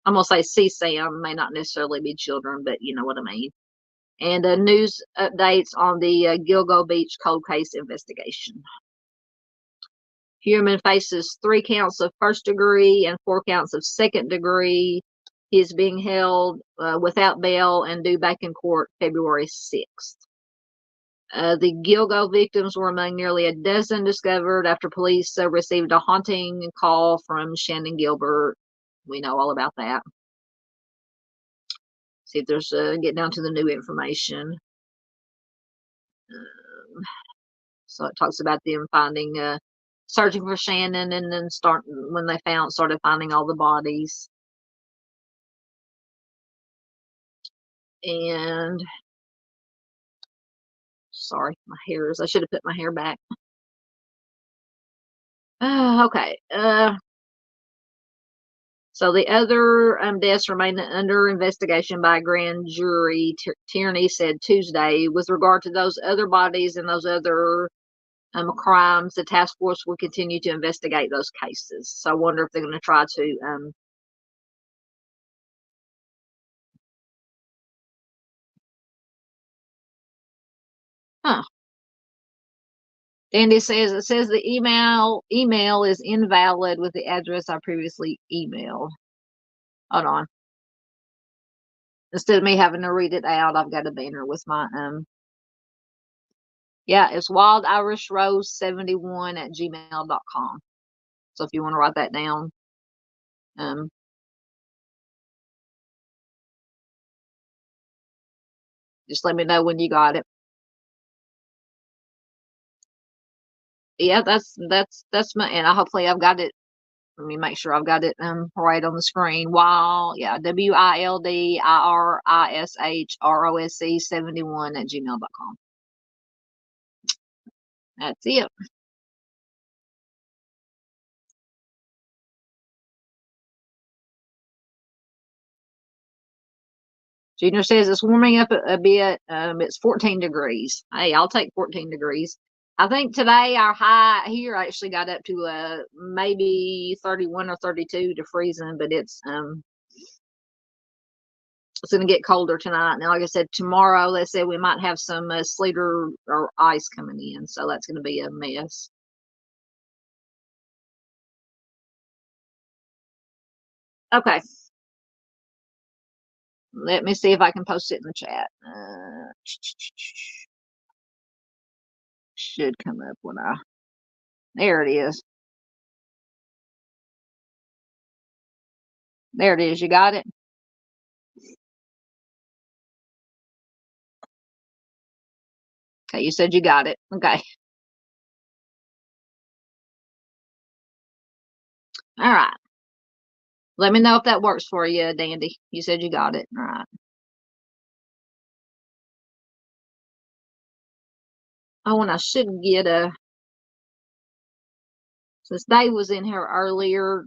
I'm going to say CSAM, may not necessarily be children, but you know what I mean. And news updates on the Gilgo Beach cold case investigation. Heuermann faces 3 counts of first degree and 4 counts of second degree. He is being held without bail and due back in court February 6th. The Gilgo victims were among nearly a dozen discovered after police received a haunting call from Shannon Gilbert. We know all about that. See if there's get down to the new information. So it talks about them finding, searching for Shannon, and then when they started finding all the bodies. And sorry, my hair I should have put my hair back. Okay. So the other deaths remain under investigation by a grand jury, Tierney said Tuesday. With regard to those other bodies and those other crimes, the task force will continue to investigate those cases. So I wonder if they're going to try to Dandy says it says the email is invalid with the address I previously emailed. Hold on. Instead of me having to read it out, I've got a banner with my yeah, it's wildirishrose71@gmail.com. So if you want to write that down, just let me know when you got it. Yeah, that's my, and hopefully I've got it. Let me make sure I've got it right on the screen. WILDIRISHROSE71@gmail.com. That's it. Junior says it's warming up a bit. It's 14 degrees. Hey, I'll take 14 degrees. I think today our high here actually got up to maybe 31 or 32 to freezing, but it's going to get colder tonight. Now, like I said, tomorrow they said we might have some sleet or ice coming in, so that's going to be a mess. Okay. Let me see if I can post it in the chat. Should come up when there it is. There it is. You got it? Okay, you said you got it. Okay. All right. Let me know if that works for you, Dandy. You said you got it. All right. Oh, and I should get since Dave was in here earlier,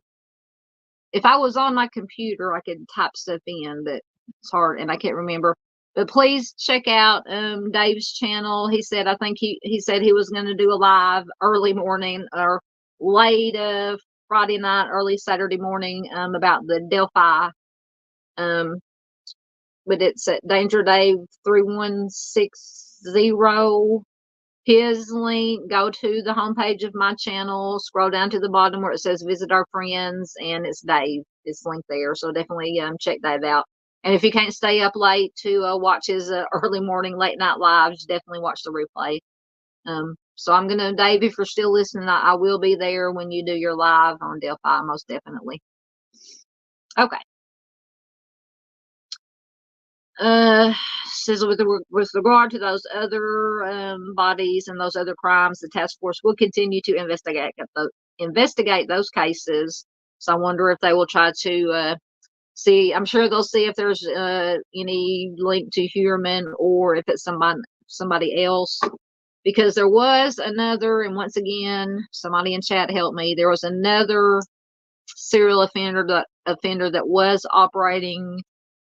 if I was on my computer, I could type stuff in, but it's hard and I can't remember. But please check out Dave's channel. He said, I think he said he was going to do a live early morning or late Friday night, early Saturday morning about the Delphi. But it's at Danger Dave 3160. His link, go to the homepage of my channel, scroll down to the bottom where it says visit our friends, and it's Dave. It's linked there. So definitely check Dave out. And if you can't stay up late to watch his early morning, late night lives, definitely watch the replay. So I'm going to, Dave, if you're still listening, I will be there when you do your live on Delphi, most definitely. Okay. Says with regard to those other bodies and those other crimes, the task force will continue to investigate those cases. So I wonder if they will try to see. I'm sure they'll see if there's any link to Heuermann or if it's somebody else. Because there was another, and once again, somebody in chat helped me. There was another serial offender that was operating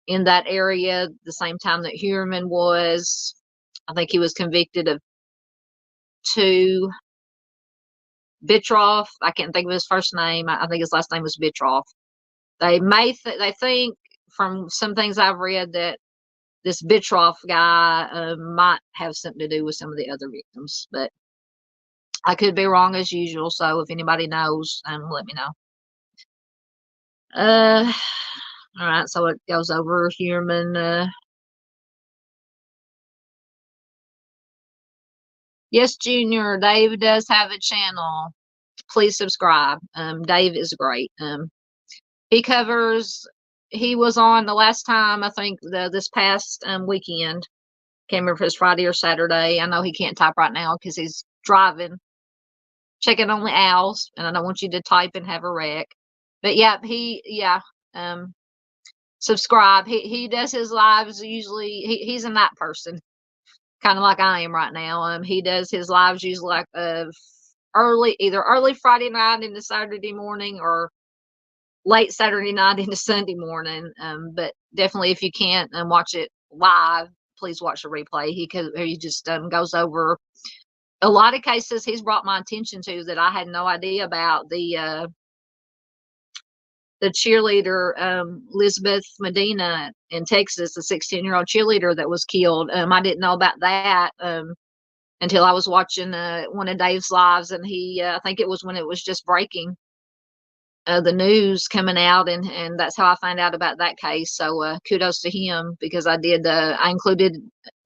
in that area the same time that Heuermann was. I think he was convicted of to Bitroff. I can't think of his first name. I think his last name was Bitroff. They they think from some things I've read that this Bitroff guy might have something to do with some of the other victims, but I could be wrong as usual. So if anybody knows, let me know. All right. So it goes over Heuermann. Yes, Junior. Dave does have a channel. Please subscribe. Dave is great. He covers. He was on the last time, I think, this past weekend. Can't remember if it was Friday or Saturday. I know he can't type right now because he's driving, checking on the owls, and I don't want you to type and have a wreck. But yeah, subscribe. He does his lives usually. He's a night person, kind of like I am right now. He does his lives usually like either early Friday night into Saturday morning or late Saturday night into Sunday morning. But definitely if you can't watch it live, please watch the replay. He just goes over a lot of cases he's brought my attention to that I had no idea about. The cheerleader, Elizabeth Medina in Texas, the 16-year-old cheerleader that was killed. I didn't know about that until I was watching one of Dave's lives, and I think it was when it was just breaking, the news coming out, and that's how I found out about that case. So kudos to him, because I included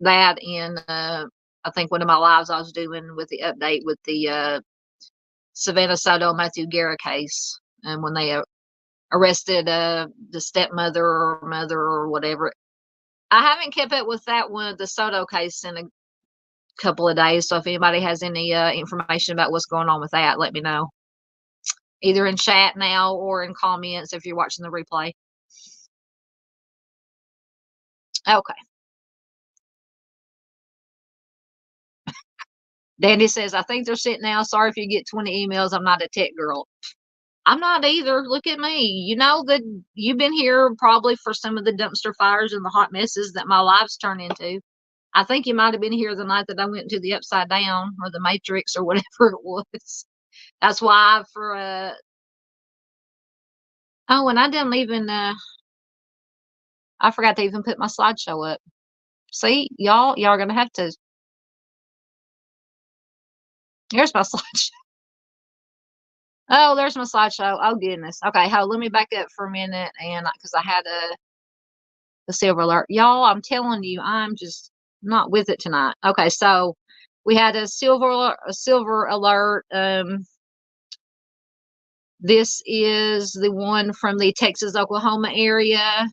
that in I think one of my lives I was doing with the update with the Savannah Soto Matthew Guerra case, and when they arrested the stepmother or mother or whatever. I haven't kept up with that one, the Soto case, in a couple of days. So if anybody has any information about what's going on with that, let me know. Either in chat now or in comments if you're watching the replay. Okay. Dandy says, I think they're sitting now. Sorry if you get 20 emails. I'm not a tech girl. I'm not either. Look at me. You know that you've been here probably for some of the dumpster fires and the hot messes that my lives turn into. I think you might have been here the night that I went to the Upside Down or the Matrix or whatever it was. That's why oh, and I didn't even, I forgot to even put my slideshow up. See, y'all are going to have to, here's my slideshow. Oh, there's my slideshow. Oh, goodness. Okay, let me back up for a minute, and because I had the silver alert. Y'all, I'm telling you, I'm just not with it tonight. Okay, so we had a silver alert. This is the one from the Texas, Oklahoma area.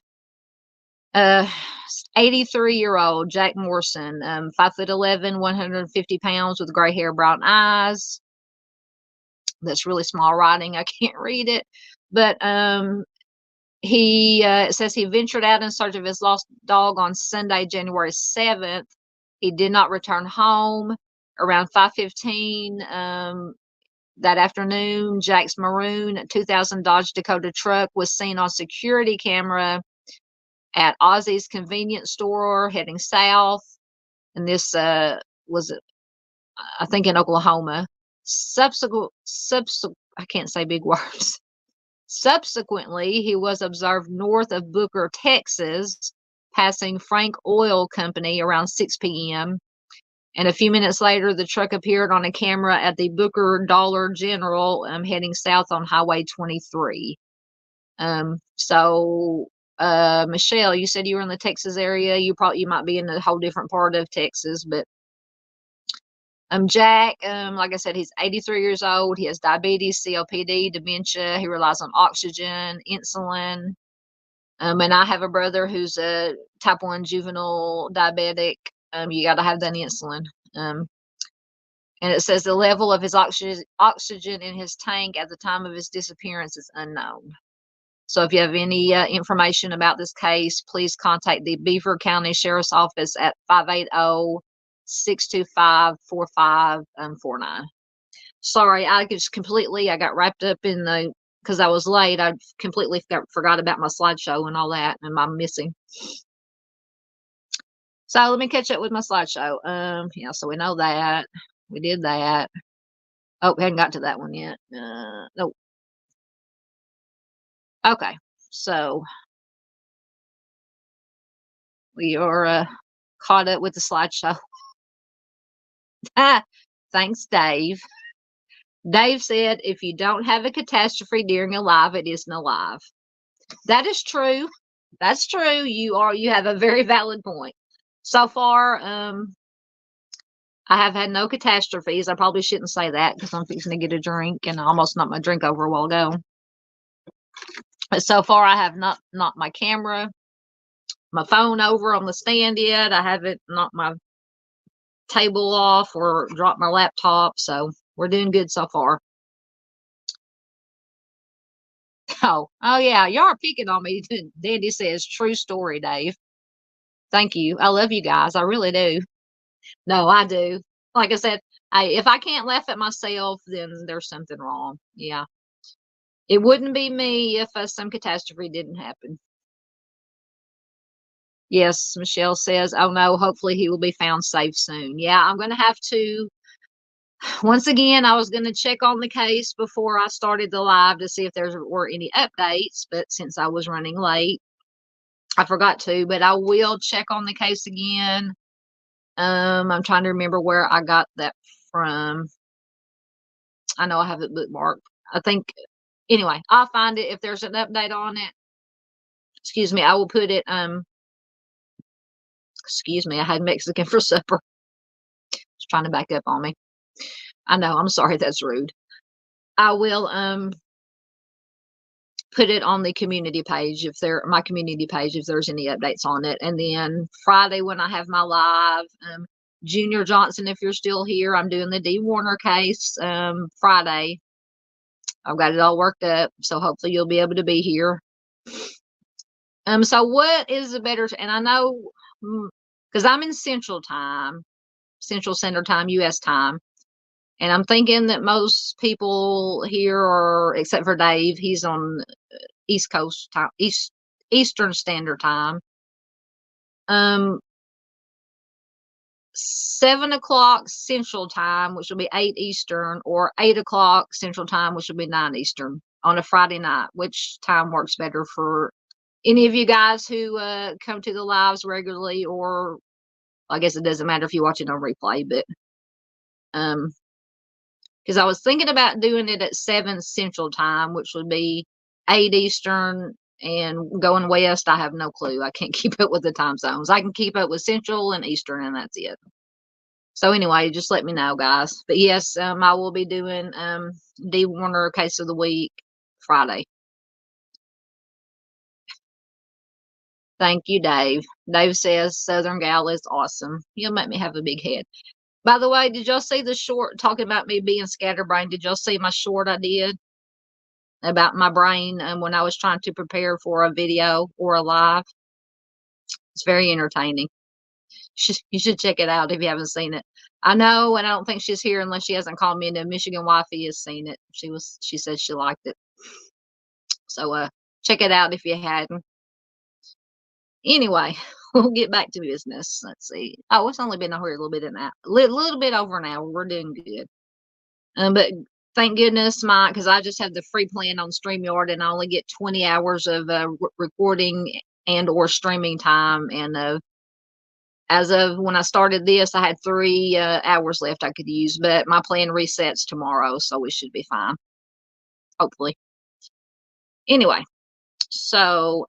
83-year-old Jack Morrison, 5'11", 150 pounds, with gray hair, brown eyes. That's really small writing. I can't read it, but it says he ventured out in search of his lost dog on Sunday, January 7th. He did not return home. Around 5:15 that afternoon, Jack's maroon 2000 Dodge Dakota truck was seen on security camera at Ozzy's convenience store heading south. And this was, I think, in Oklahoma. I can't say big words. Subsequently, he was observed north of Booker, Texas, passing Frank Oil Company around 6 p.m. And a few minutes later, the truck appeared on a camera at the Booker Dollar General, heading south on Highway 23. Michelle, you said you were in the Texas area. You might be in a whole different part of Texas, but Jack, like I said, he's 83 years old. He has diabetes, COPD, dementia. He relies on oxygen, insulin. And I have a brother who's a type 1 juvenile diabetic. You got to have that insulin. And it says the level of his oxygen in his tank at the time of his disappearance is unknown. So if you have any information about this case, please contact the Beaver County Sheriff's Office at 580-625-4549. Sorry, I got wrapped up in because I was late. I completely forgot about my slideshow and all that, and I'm missing. So let me catch up with my slideshow. So we know that. we did that. Oh, we hadn't got to that one yet. Nope. Okay, so we are caught up with the slideshow. Thanks, Dave. Dave said, if you don't have a catastrophe during a live, it isn't alive. That is true. That's true. You have a very valid point. So far, I have had no catastrophes. I probably shouldn't say that because I'm fixing to get a drink and I almost knocked my drink over a while ago. But so far, I have not knocked my camera, my phone over on the stand yet. I haven't knocked my table off or dropped my laptop. So we're doing good so far. Oh yeah, y'all are picking on me. Dandy says, true story, Dave. Thank you. I love you guys. I really do. No, I do. Like I said, if I can't laugh at myself, then there's something wrong. Yeah. It wouldn't be me if some catastrophe didn't happen. Yes, Michelle says, oh no, hopefully he will be found safe soon. Yeah, I'm going to have to. Once again, I was going to check on the case before I started the live to see if there were any updates, but since I was running late, I forgot to, but I will check on the case again. I'm trying to remember where I got that from. I know I have it bookmarked. I think, anyway, I'll find it. If there's an update on it, excuse me, I will put it, excuse me, I had Mexican for supper. It's trying to back up on me. I know, I'm sorry, that's rude. I will, put it on the community page my community page if there's any updates on it. And then Friday when I have my live, Junior Johnson, if you're still here, I'm doing the D. Warner case Friday. I've got it all worked up, so hopefully you'll be able to be here. So what is the better? And I know because I'm in Central Standard Time, U.S. time, and I'm thinking that most people here are, except for Dave, he's on East Coast time, Eastern Standard Time. 7 o'clock Central Time, which will be 8 Eastern, or 8 o'clock Central Time, which will be 9 Eastern on a Friday night. Which time works better for any of you guys who come to the lives regularly, or I guess it doesn't matter if you watch it on replay, but because I was thinking about doing it at 7 Central Time, which would be 8 Eastern, and going west, I have no clue. I can't keep up with the time zones. I can keep up with Central and Eastern, and that's it. So anyway, just let me know, guys. But yes, I will be doing D. Warner Case of the Week Friday. Thank you, Dave. Dave says Southern Gal is awesome. You'll make me have a big head. By the way, did y'all see the short talking about me being scatterbrained? Did y'all see my short I did about my brain when I was trying to prepare for a video or a live? It's very entertaining. You should check it out if you haven't seen it. I know, and I don't think she's here unless she hasn't called me, and the Michigan wifey has seen it. She said she liked it. So check it out if you hadn't. Anyway, we'll get back to business. Let's see. Oh, it's only been over a little bit little bit over an hour. We're doing good. But thank goodness because I just have the free plan on StreamYard and I only get 20 hours of recording and or streaming time. And as of when I started this, I had 3 hours left I could use, but my plan resets tomorrow, so we should be fine. Hopefully. Anyway, so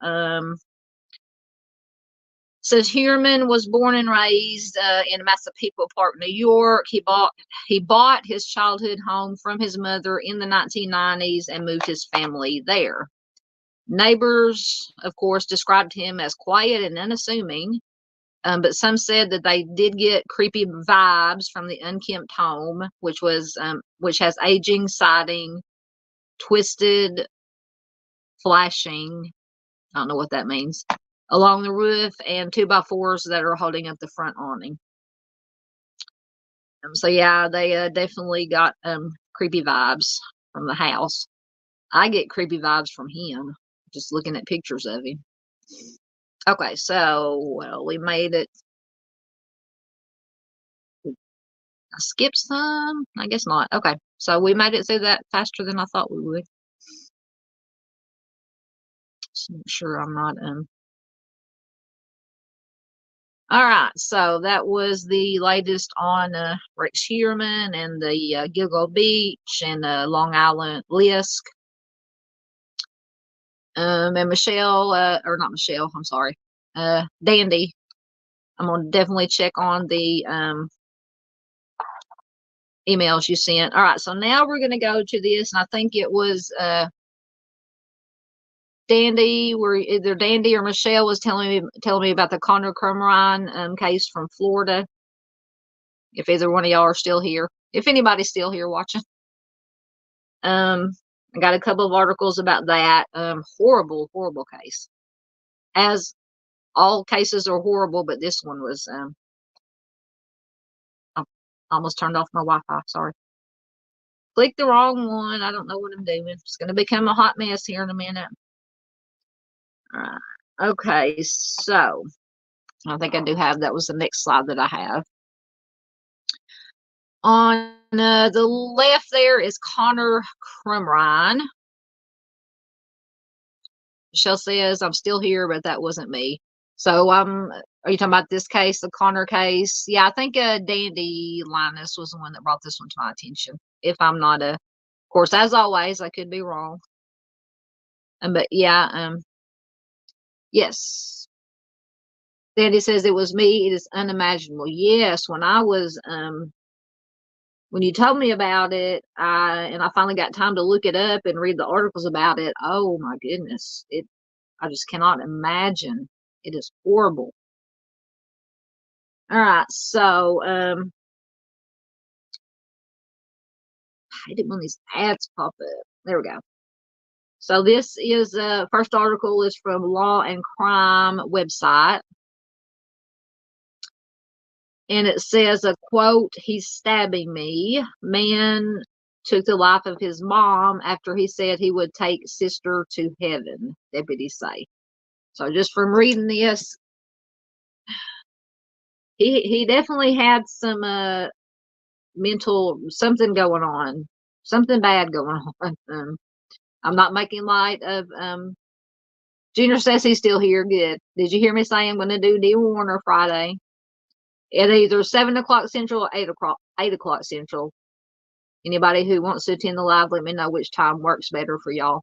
says Heuermann was born and raised in Massapequa Park, New York. He bought his childhood home from his mother in the 1990s and moved his family there. Neighbors, of course, described him as quiet and unassuming, but some said that they did get creepy vibes from the unkempt home, which has aging siding, twisted flashing. I don't know what that means. Along the roof, and 2x4s that are holding up the front awning. So yeah, they definitely got creepy vibes from the house. I get creepy vibes from him just looking at pictures of him. Okay, so well, we made it. I skipped some. I guess not. Okay, so we made it through that faster than I thought we would. Just make sure I'm not All right, so that was the latest on Rex Heuermann and the Gilgo Beach and Long Island LISK. And Michelle, or not Michelle, I'm sorry, Dandy. I'm gonna definitely check on the emails you sent. All right, so now we're gonna go to this, and I think it was Dandy, where either Dandy or Michelle was telling me about the Connor Crumrine case from Florida. If either one of y'all are still here, if anybody's still here watching, I got a couple of articles about that. Horrible, horrible case. As all cases are horrible, but this one was. I almost turned off my Wi-Fi. Sorry. Click the wrong one. I don't know what I'm doing. It's going to become a hot mess here in a minute. All right. Okay, so I think I do have, that was the next slide that I have. On the left there is Connor Crumrine. Michelle says, I'm still here, but that wasn't me. So are you talking about this case, the Connor case? Yeah, I think Dandy Linus was the one that brought this one to my attention. If I'm not of course, as always, I could be wrong. But yeah, yes. Dandy says it was me. It is unimaginable. Yes, when I was when you told me about it, and I finally got time to look it up and read the articles about it. Oh my goodness, I just cannot imagine. It is horrible. All right, so I hate it when these ads pop up. There we go. So this is first article is from Law and Crime website. And it says a quote, he's stabbing me. Man took the life of his mom after he said he would take sister to heaven, deputies say. So just from reading this, he definitely had some mental something going on, something bad going on. I'm not making light of Junior says he's still here. Good. Did you hear me say I'm going to do D. Warner Friday at either 7 o'clock Central or 8 o'clock Central? Anybody who wants to attend the live, let me know which time works better for y'all.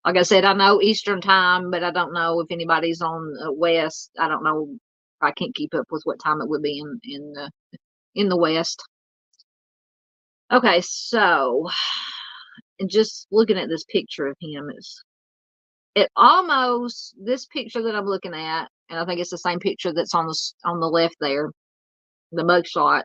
Like I said, I know Eastern time, but I don't know if anybody's on West. I don't know. I can't keep up with what time it would be in the West. Okay, so and just looking at this picture of him is it almost this picture that I'm looking at, and I think it's the same picture that's on the left there, the mugshot.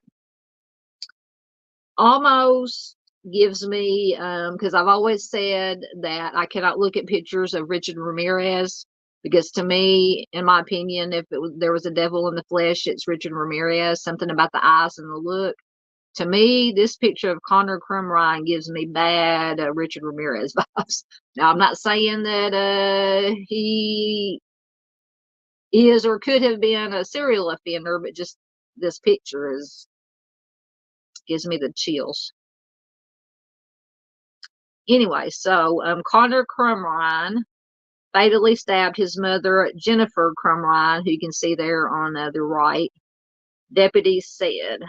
Almost gives me because I've always said that I cannot look at pictures of Richard Ramirez because to me, in my opinion, if there was a devil in the flesh, it's Richard Ramirez. Something about the eyes and the look. To me, this picture of Connor Crumrine gives me bad Richard Ramirez vibes. Now, I'm not saying that he is or could have been a serial offender, but just this picture gives me the chills. Anyway, so Connor Crumrine fatally stabbed his mother, Jennifer Crumrine, who you can see there on the right. Deputies said,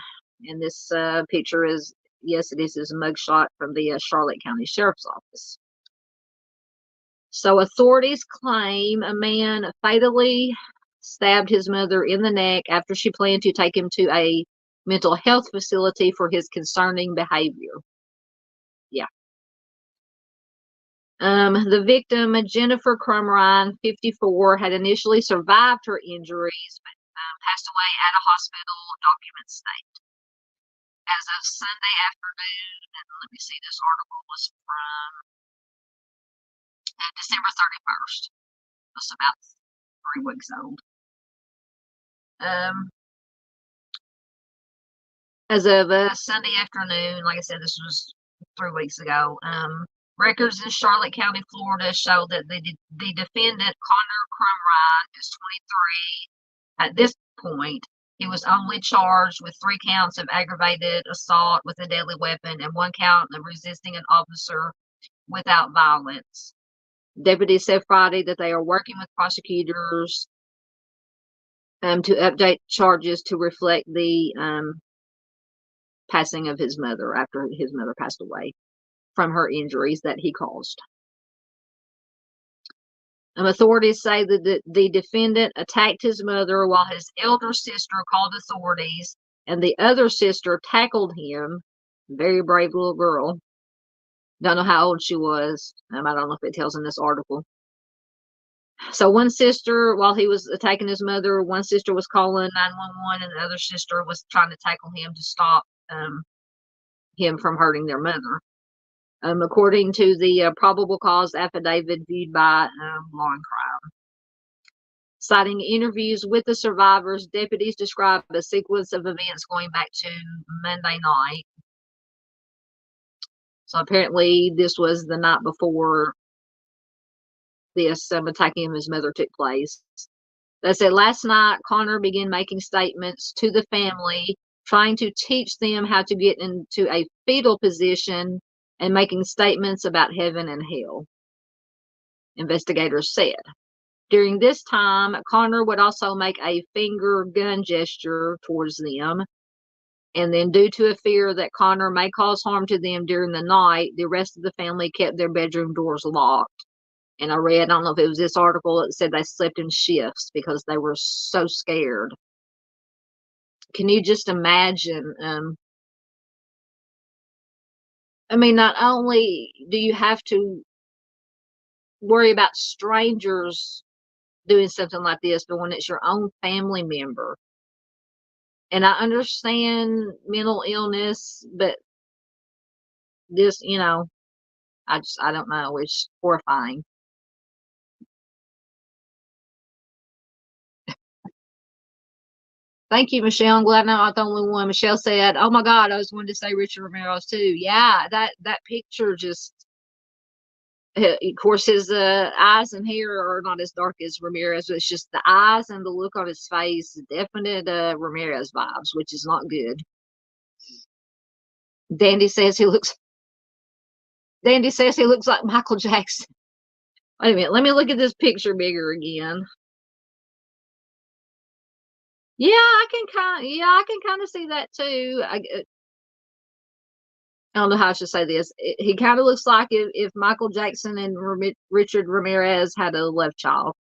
and this picture is, yes, it is his mugshot from the Charlotte County Sheriff's Office. So authorities claim a man fatally stabbed his mother in the neck after she planned to take him to a mental health facility for his concerning behavior. Yeah. The victim, Jennifer Crumrine, 54, had initially survived her injuries, but passed away at a hospital, documents state. As of Sunday afternoon, and let me see, this article was from December 31st. It's about 3 weeks old. As of Sunday afternoon, like I said, this was 3 weeks ago. Records in Charlotte County, Florida, show that the defendant, Connor Crumrine, is 23 at this point, He was only charged with 3 counts of aggravated assault with a deadly weapon and 1 count of resisting an officer without violence. Deputies said Friday that they are working with prosecutors to update charges to reflect the passing of his mother after his mother passed away from her injuries that he caused. Authorities say that the defendant attacked his mother while his elder sister called authorities, and the other sister tackled him. Very brave little girl. Don't know how old she was. I don't know if it tells in this article. So one sister, while he was attacking his mother, one sister was calling 911, and the other sister was trying to tackle him to stop him from hurting their mother. According to the probable cause affidavit viewed by Law and Crime. Citing interviews with the survivors, deputies describe a sequence of events going back to Monday night. So apparently this was the night before this attacking of his mother took place. They said last night Connor began making statements to the family, trying to teach them how to get into a fetal position and making statements about heaven and hell, investigators said. During this time, Connor would also make a finger gun gesture towards them. And then, due to a fear that Connor may cause harm to them during the night, the rest of the family kept their bedroom doors locked. And I don't know if it was this article, it said they slept in shifts because they were so scared. Can you just imagine? Not only do you have to worry about strangers doing something like this, but when it's your own family member. And I understand mental illness, but this, I don't know. It's horrifying. Thank you, Michelle. I'm glad I'm not the only one. Michelle said, "Oh my God, I was wanting to say Richard Ramirez too." Yeah, that picture just. Of course, his eyes and hair are not as dark as Ramirez, but it's just the eyes and the look on his face, definite Ramirez vibes, which is not good. Dandy says he looks like Michael Jackson. Wait a minute, let me look at this picture bigger again. Yeah, I can kind of see that too. I don't know how I should say this. He kind of looks like if Michael Jackson and Richard Ramirez had a love child.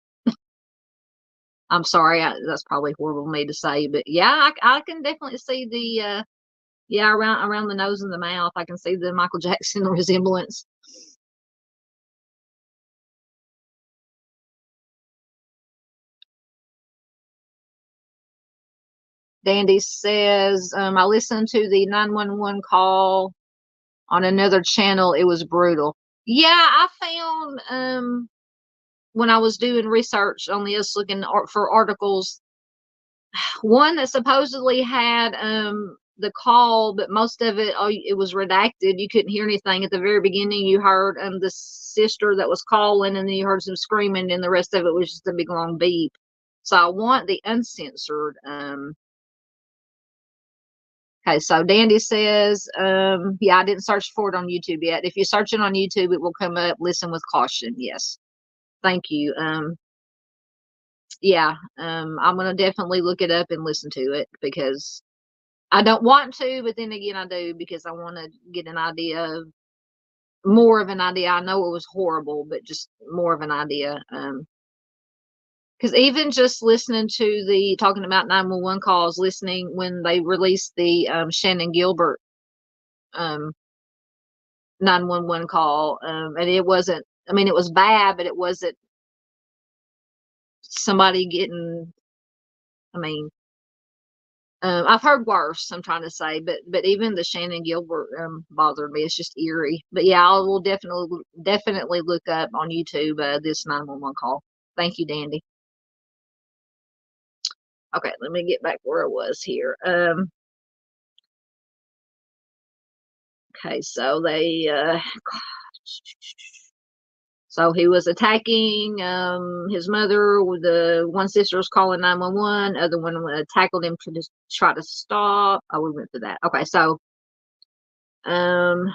I'm sorry, that's probably horrible of me to say, but yeah, I can definitely see the around the nose and the mouth. I can see the Michael Jackson resemblance. Dandy says, I listened to the 911 call on another channel. It was brutal. Yeah, I found when I was doing research on this, looking for articles, one that supposedly had the call, but most of it, it was redacted. You couldn't hear anything at the very beginning. You heard the sister that was calling, and then you heard some screaming, and the rest of it was just a big long beep. So I want the uncensored. Okay, so Dandy says, yeah, I didn't search for it on YouTube yet. If you search it on YouTube, it will come up. Listen with caution. Yes, thank you. Yeah, I'm gonna definitely look it up and listen to it because I don't want to, but then again, I do because I want to get an idea of more of an idea. I know it was horrible, but just more of an idea. Because even just listening to talking about 911 calls, listening when they released the Shannon Gilbert 911 call, and it wasn't. It was bad, but it wasn't somebody getting. I mean, I've heard worse. I'm trying to say, but even the Shannon Gilbert bothered me. It's just eerie. But yeah, I will definitely look up on YouTube this 911 call. Thank you, Dandy. Okay, let me get back where I was here. Okay, so So he was attacking his mother. The one sister was calling 911. Other one tackled him to just try to stop. Oh, we went through that. Okay, so um,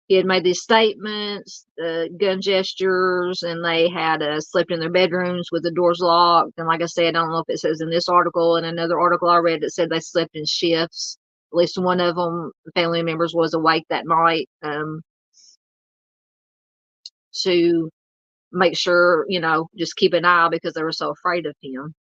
he had made these statements, gun gestures, and they had slept in their bedrooms with the doors locked. And like I said, I don't know if it says in this article, in another article I read, it said they slept in shifts. At least one of them, family members, was awake that night to make sure, just keep an eye because they were so afraid of him.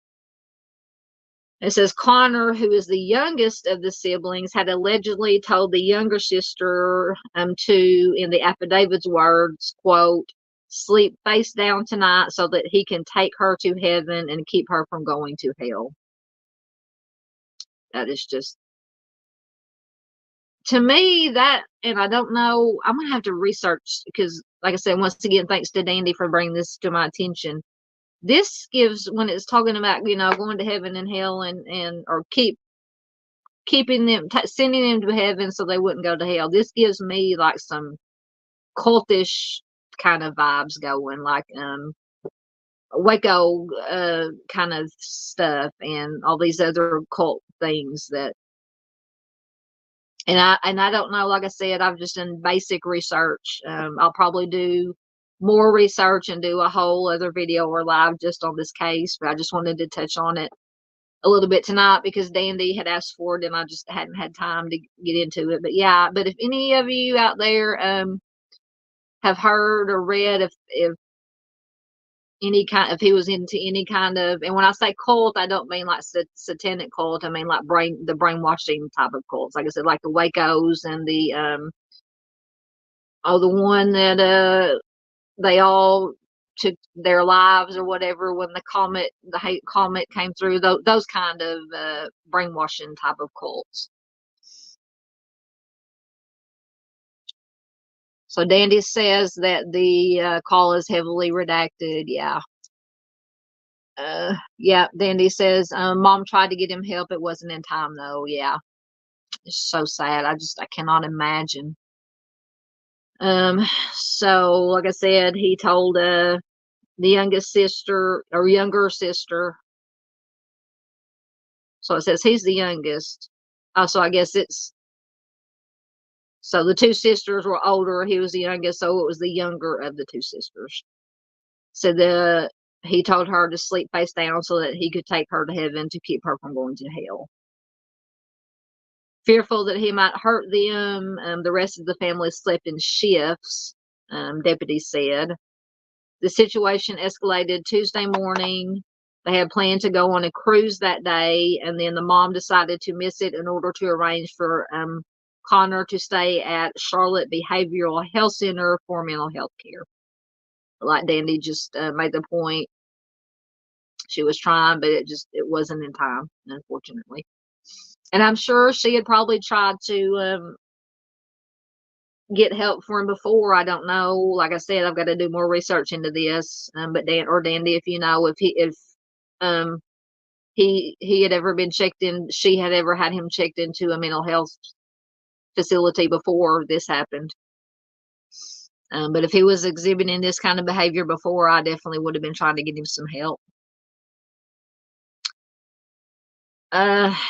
It says Connor, who is the youngest of the siblings, had allegedly told the younger sister in the affidavit's words, quote, sleep face down tonight so that he can take her to heaven and keep her from going to hell. That is just, to me, that, and I don't know, I'm going to have to research because, like I said, once again, thanks to Dandy for bringing this to my attention. This gives, when it's talking about, going to heaven and hell or keeping them, sending them to heaven so they wouldn't go to hell. This gives me like some cultish kind of vibes going, like Waco kind of stuff and all these other cult things that. And I don't know, like I said, I've just done basic research. I'll probably do more research and do a whole other video or live just on this case, but I just wanted to touch on it a little bit tonight because Dandy had asked for it and I just hadn't had time to get into it. But yeah, but if any of you out there have heard or read if he was into any kind of, and when I say cult, I don't mean like satanic cult. I mean like the brainwashing type of cults. Like I said, like the Wacos and the the one that they all took their lives or whatever when the hate comet came through. Those kind of brainwashing type of cults. So Dandy says that the call is heavily redacted. Yeah. Yeah, Dandy says, Mom tried to get him help. It wasn't in time though. Yeah. It's so sad. I cannot imagine. So like I said, he told the youngest sister or younger sister. So it says he's the youngest. So I guess so the two sisters were older. He was the youngest, so it was the younger of the two sisters. So he told her to sleep face down so that he could take her to heaven to keep her from going to hell. Fearful that he might hurt them, the rest of the family slept in shifts, deputies said. The situation escalated Tuesday morning. They had planned to go on a cruise that day, and then the mom decided to miss it in order to arrange for Connor to stay at Charlotte Behavioral Health Center for mental health care. Like Dandy just made the point, she was trying, but it wasn't in time, unfortunately. And I'm sure she had probably tried to get help for him before. I don't know. Like I said, I've got to do more research into this. But Dandy, if you know, if he had ever been checked in, she had ever had him checked into a mental health facility before this happened. But if he was exhibiting this kind of behavior before, I definitely would have been trying to get him some help.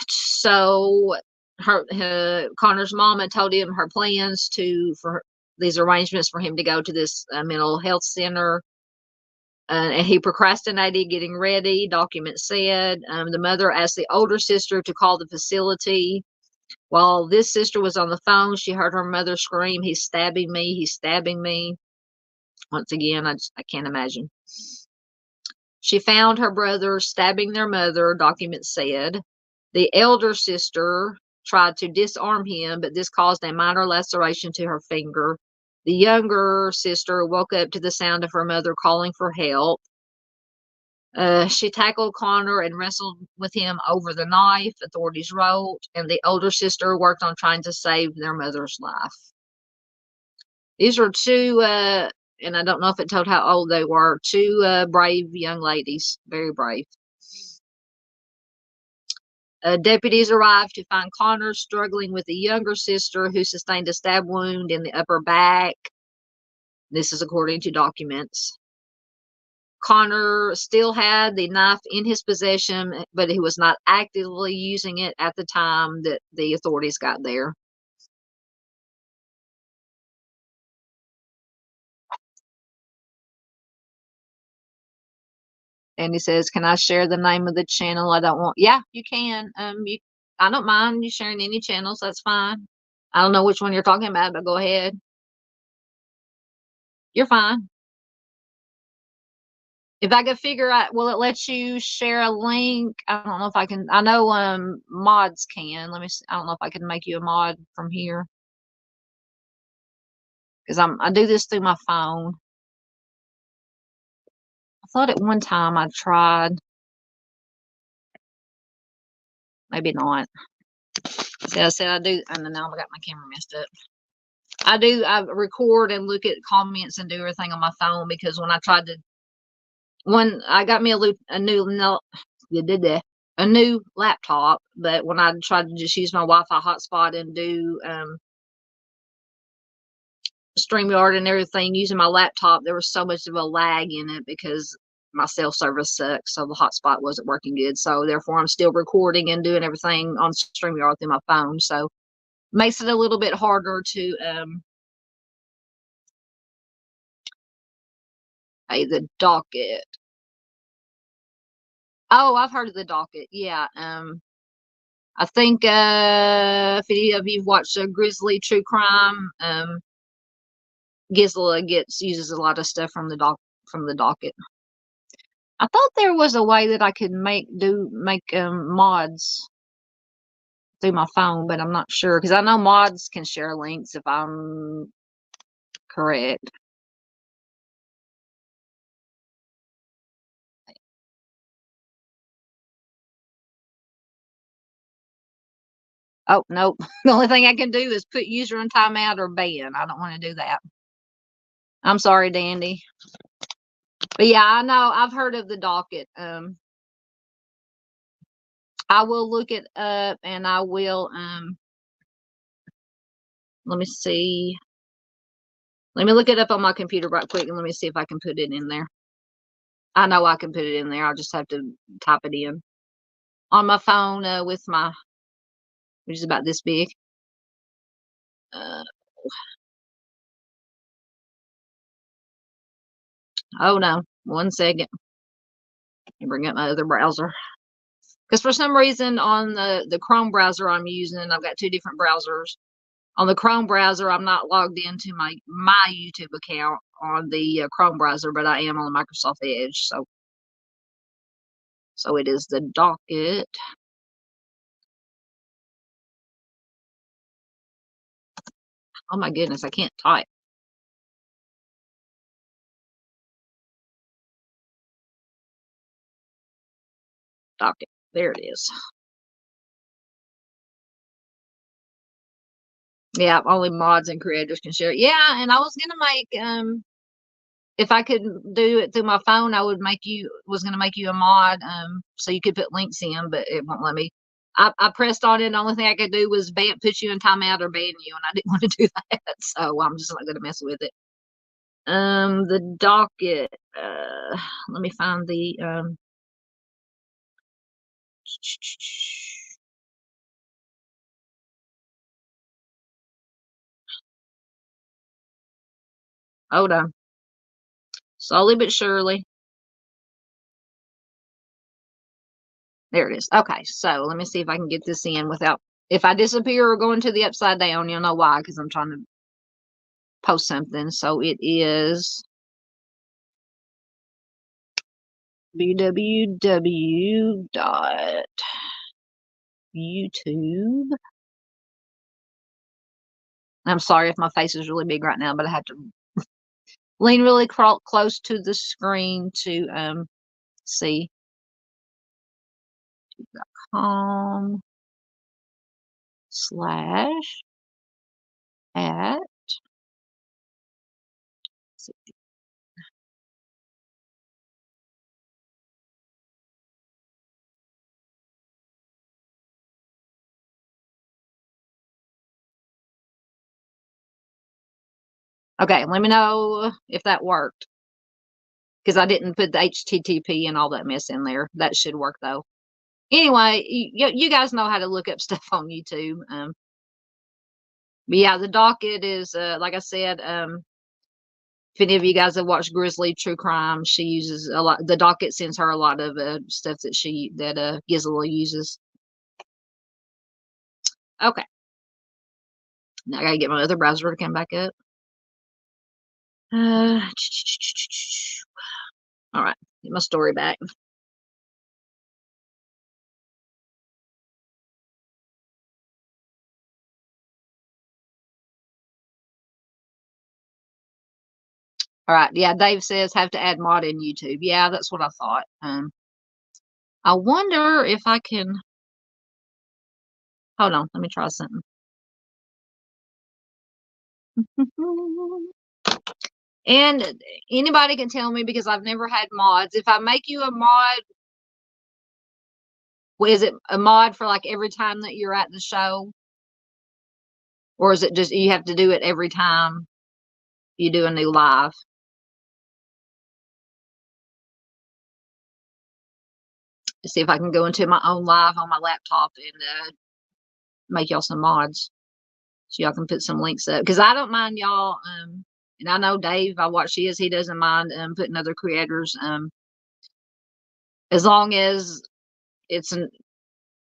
So Connor's mom had told him her plans for these arrangements for him to go to this mental health center. And he procrastinated getting ready, documents said. The mother asked the older sister to call the facility. While this sister was on the phone, she heard her mother scream, "He's stabbing me, he's stabbing me." Once again, I can't imagine. She found her brother stabbing their mother, documents said. The elder sister tried to disarm him, but this caused a minor laceration to her finger. The younger sister woke up to the sound of her mother calling for help. She tackled Connor and wrestled with him over the knife, authorities wrote, and the older sister worked on trying to save their mother's life. These were two, and I don't know if it told how old they were, two brave young ladies, very brave. Deputies arrived to find Connor struggling with the younger sister who sustained a stab wound in the upper back. This is according to documents. Connor still had the knife in his possession, but he was not actively using it at the time that the authorities got there. And he says, "Can I share the name of the channel? I don't want." Yeah, you can. I don't mind you sharing any channels. That's fine. I don't know which one you're talking about, but go ahead. You're fine. If I could figure out, will it let you share a link? I don't know if I can. I know mods can. Let me see. I don't know if I can make you a mod from here because I do this through my phone. I thought at one time I tried. Maybe not. See, I said I do, and now I got my camera messed up. I record and look at comments and do everything on my phone because when I tried to, when I got me a new laptop, but when I tried to just use my Wi-Fi hotspot and do StreamYard and everything using my laptop, there was so much of a lag in it because my cell service sucks, so the hotspot wasn't working good. So therefore, I'm still recording and doing everything on StreamYard through my phone. So makes it a little bit harder to the docket. Oh, I've heard of the docket. Yeah. I think if any of you've watched Grizzly True Crime, Gizla uses a lot of stuff from the docket. I thought there was a way that I could make mods through my phone, but I'm not sure because I know mods can share links if I'm correct. Oh, nope. The only thing I can do is put user in timeout or ban. I don't want to do that. I'm sorry, Dandy. But yeah, I know I've heard of the docket. I will look it up and I will let me see. Let me look it up on my computer right quick and let me see if I can put it in there. I know I can put it in there. I'll just have to type it in on my phone with my, which is about this big. Oh no, 1 second. Let me bring up my other browser. Because for some reason on the Chrome browser I'm using, I've got two different browsers. On the Chrome browser, I'm not logged into my YouTube account on the Chrome browser, but I am on Microsoft Edge. So it is the docket. Oh my goodness, I can't type. Docket. There it is. Yeah, only mods and creators can share it. Yeah, and I was gonna make if I could do it through my phone, I would was gonna make you a mod so you could put links in, but it won't let me. I pressed on it. The only thing I could do was put you in timeout or ban you, and I didn't want to do that, so I'm just not gonna mess with it. The docket. Let me find the hold on. Slowly but surely. There it is. Okay, so let me see if I can get this in without, if I disappear or go into the upside down, you'll know why, because I'm trying to post something. So it is www.youtube. I'm sorry if my face is really big right now, but I have to lean really close to the screen to see. .com/@ Okay, let me know if that worked. Because I didn't put the HTTP and all that mess in there. That should work though. Anyway, you guys know how to look up stuff on YouTube. But yeah, the docket is like I said. If any of you guys have watched Grizzly True Crime, she uses a lot. The docket sends her a lot of stuff that Gizla uses. Okay, now I gotta get my other browser to come back up. All right, get my story back. All right, yeah, Dave says have to add mod in YouTube. Yeah, that's what I thought. I wonder if I can. Hold on, let me try something. And anybody can tell me because I've never had mods. If I make you a mod, is it a mod for like every time that you're at the show? Or is it just you have to do it every time you do a new live? Let's see if I can go into my own live on my laptop and make y'all some mods so y'all can put some links up. Because I don't mind y'all. And I know Dave, I watch his, he doesn't mind putting other creators. As long as it's an,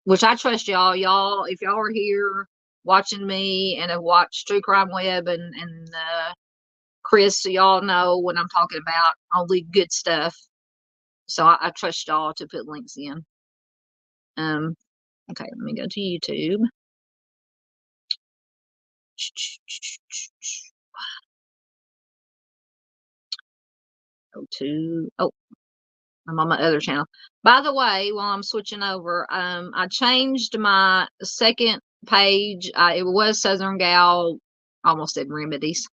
which I trust y'all. Y'all, if y'all are here watching me and have watched True Crime Web and Chris, so y'all know what I'm talking about. Only good stuff. So I trust y'all to put links in. Okay, let me go to YouTube. Go to I'm on my other channel. By the way, while I'm switching over, I changed my second page. It was Southern Gal, almost said Remedies. I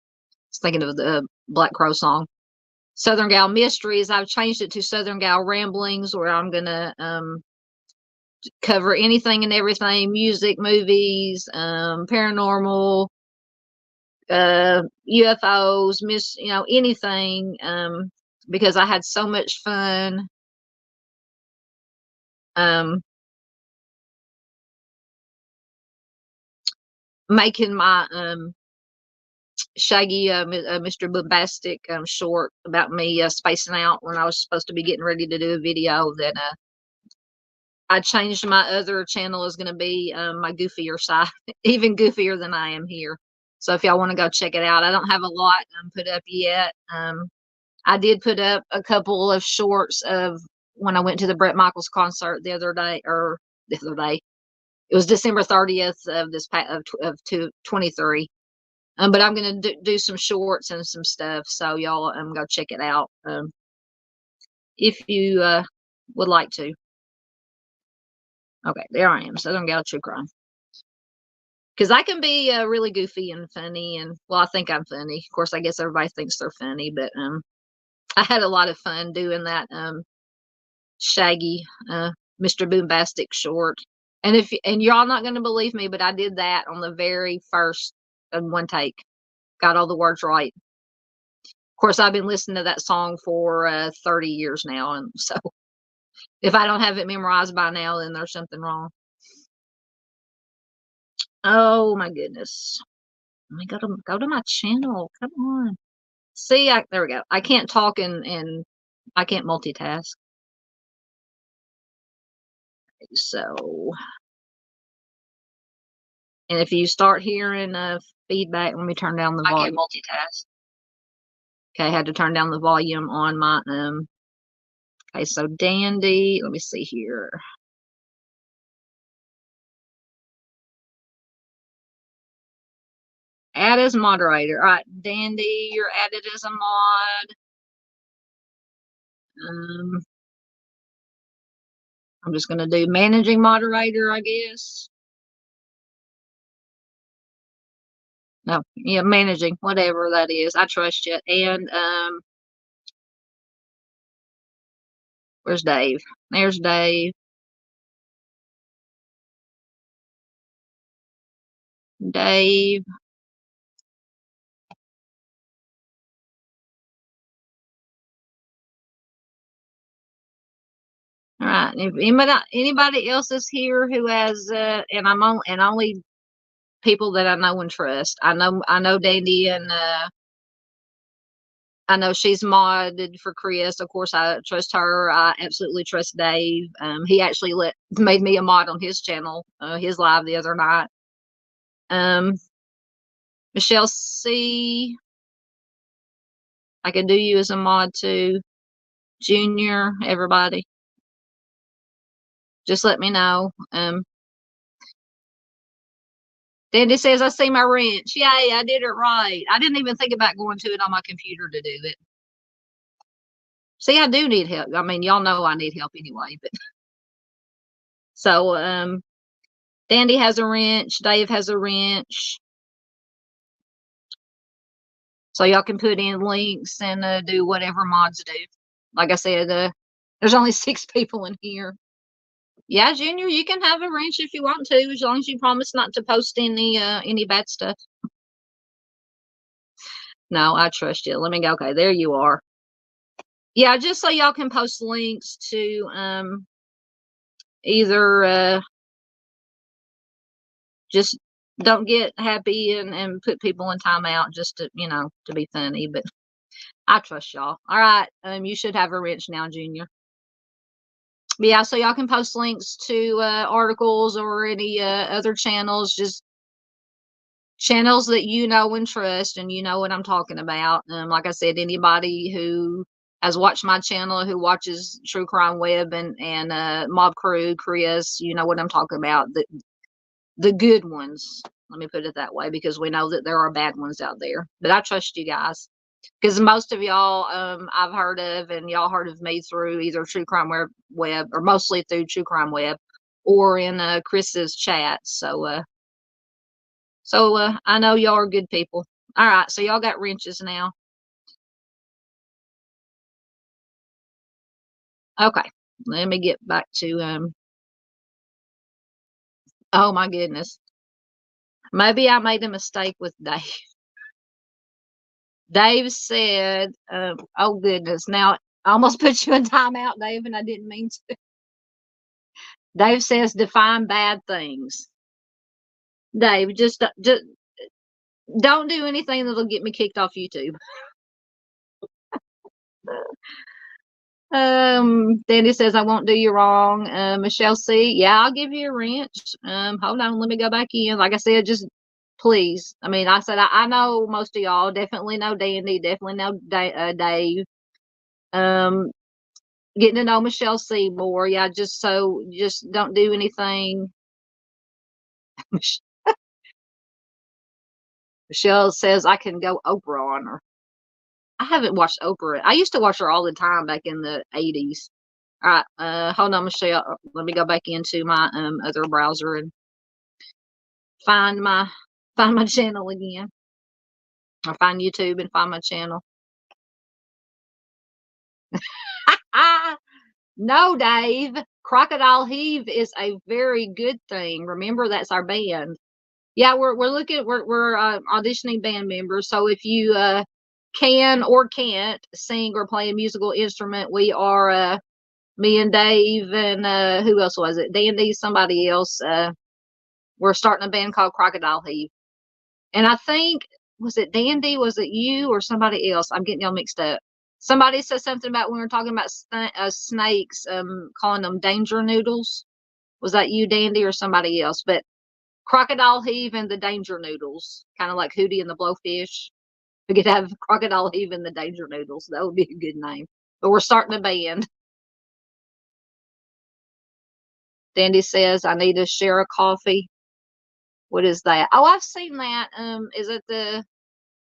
was thinking of the Black Crow song. Southern Gal Mysteries. I've changed it to Southern Gal Ramblings, where I'm gonna cover anything and everything: music, movies, paranormal, UFOs, anything. Because I had so much fun. Making my Shaggy Mr. Bombastic short about me spacing out when I was supposed to be getting ready to do a video. That I changed my other channel is going to be my goofier side, even goofier than I am here. So if y'all want to go check it out, I don't have a lot put up yet. I did put up a couple of shorts of when I went to the Bret Michaels concert the other day. It was December 30th of this of 23. But I'm gonna do some shorts and some stuff, so y'all go check it out if you would like to. Okay, there I am, Southern Gal True Crime. Because I can be really goofy and funny, and well, I think I'm funny. Of course, I guess everybody thinks they're funny, but I had a lot of fun doing that Shaggy Mr. Boombastic short. And y'all not gonna believe me, but I did that on the very first one take. Got all the words right. Of course, I've been listening to that song for 30 years now, and so if I don't have it memorized by now, then there's something wrong. Oh my goodness! Let me go to my channel. Come on. See, there we go. I can't talk and I can't multitask. So, and if you start hearing feedback, let me turn down the volume. I can't multitask. Okay, I had to turn down the volume on my Okay, so Dandy, let me see here. Add as moderator. All right, Dandy, you're added as a mod. I'm just gonna do managing moderator, I guess. No, yeah, managing, whatever that is. I trust you. And where's Dave? There's Dave. Dave. All right. If anybody else is here who has, and only people that I know and trust. I know Dandy, and I know she's modded for Chris. Of course, I trust her. I absolutely trust Dave. He actually made me a mod on his channel, his live the other night. Michelle C. I can do you as a mod too. Junior, everybody. Just let me know. Dandy says, I see my wrench. Yay, I did it right. I didn't even think about going to it on my computer to do it. See, I do need help. I mean, y'all know I need help anyway, but so Dandy has a wrench, Dave has a wrench. So y'all can put in links and do whatever mods do. Like I said, there's only 6 people in here. Yeah, Junior, you can have a wrench if you want to, as long as you promise not to post any bad stuff. No, I trust you. Let me go. Okay, there you are. Yeah, just so y'all can post links to either just don't get happy and put people in timeout just to, to be funny, but I trust y'all. All right. You should have a wrench now, Junior. But yeah, so y'all can post links to articles or any other channels, just channels that you know and trust, and you know what I'm talking about. Like I said, anybody who has watched my channel, who watches True Crime Web and Mob Crew, Chris, you know what I'm talking about. The good ones. Let me put it that way, because we know that there are bad ones out there. But I trust you guys, because most of y'all I've heard of, and y'all heard of me through either True Crime Web, or mostly through True Crime Web, or in Chris's chat. So I know y'all are good people. All right, so y'all got wrenches now. Okay, let me get back to oh my goodness. Maybe I made a mistake with Dave. Dave said, oh goodness, now I almost put you in timeout, Dave, and I didn't mean to. Dave says, define bad things. Dave, just don't do anything that'll get me kicked off YouTube. Danny says, I won't do you wrong. Michelle C. Yeah, I'll give you a wrench. Hold on, let me go back in. Like I said, just please. I mean, I said, I know most of y'all, definitely know Dandy, definitely know Dave. Getting to know Michelle C. more. Yeah, just don't do anything. Michelle says I can go Oprah on her. I haven't watched Oprah. I used to watch her all the time back in the 80s. All right, hold on, Michelle. Let me go back into my other browser and find my channel again. Or find YouTube and find my channel. No, Dave. Crocodile Heave is a very good thing. Remember, that's our band. Yeah, we're auditioning band members. So if you can or can't sing or play a musical instrument, we are me and Dave and who else was it? Dandy, somebody else. We're starting a band called Crocodile Heave. And I think, was it Dandy? Was it you or somebody else? I'm getting y'all mixed up. Somebody said something about when we were talking about snakes, calling them danger noodles. Was that you, Dandy, or somebody else? But Crocodile Heave and the Danger Noodles, kind of like Hootie and the Blowfish. We could have Crocodile Heave and the Danger Noodles. That would be a good name. But we're starting a band. Dandy says, I need to share a coffee. What is that? Oh, I've seen that. Is it the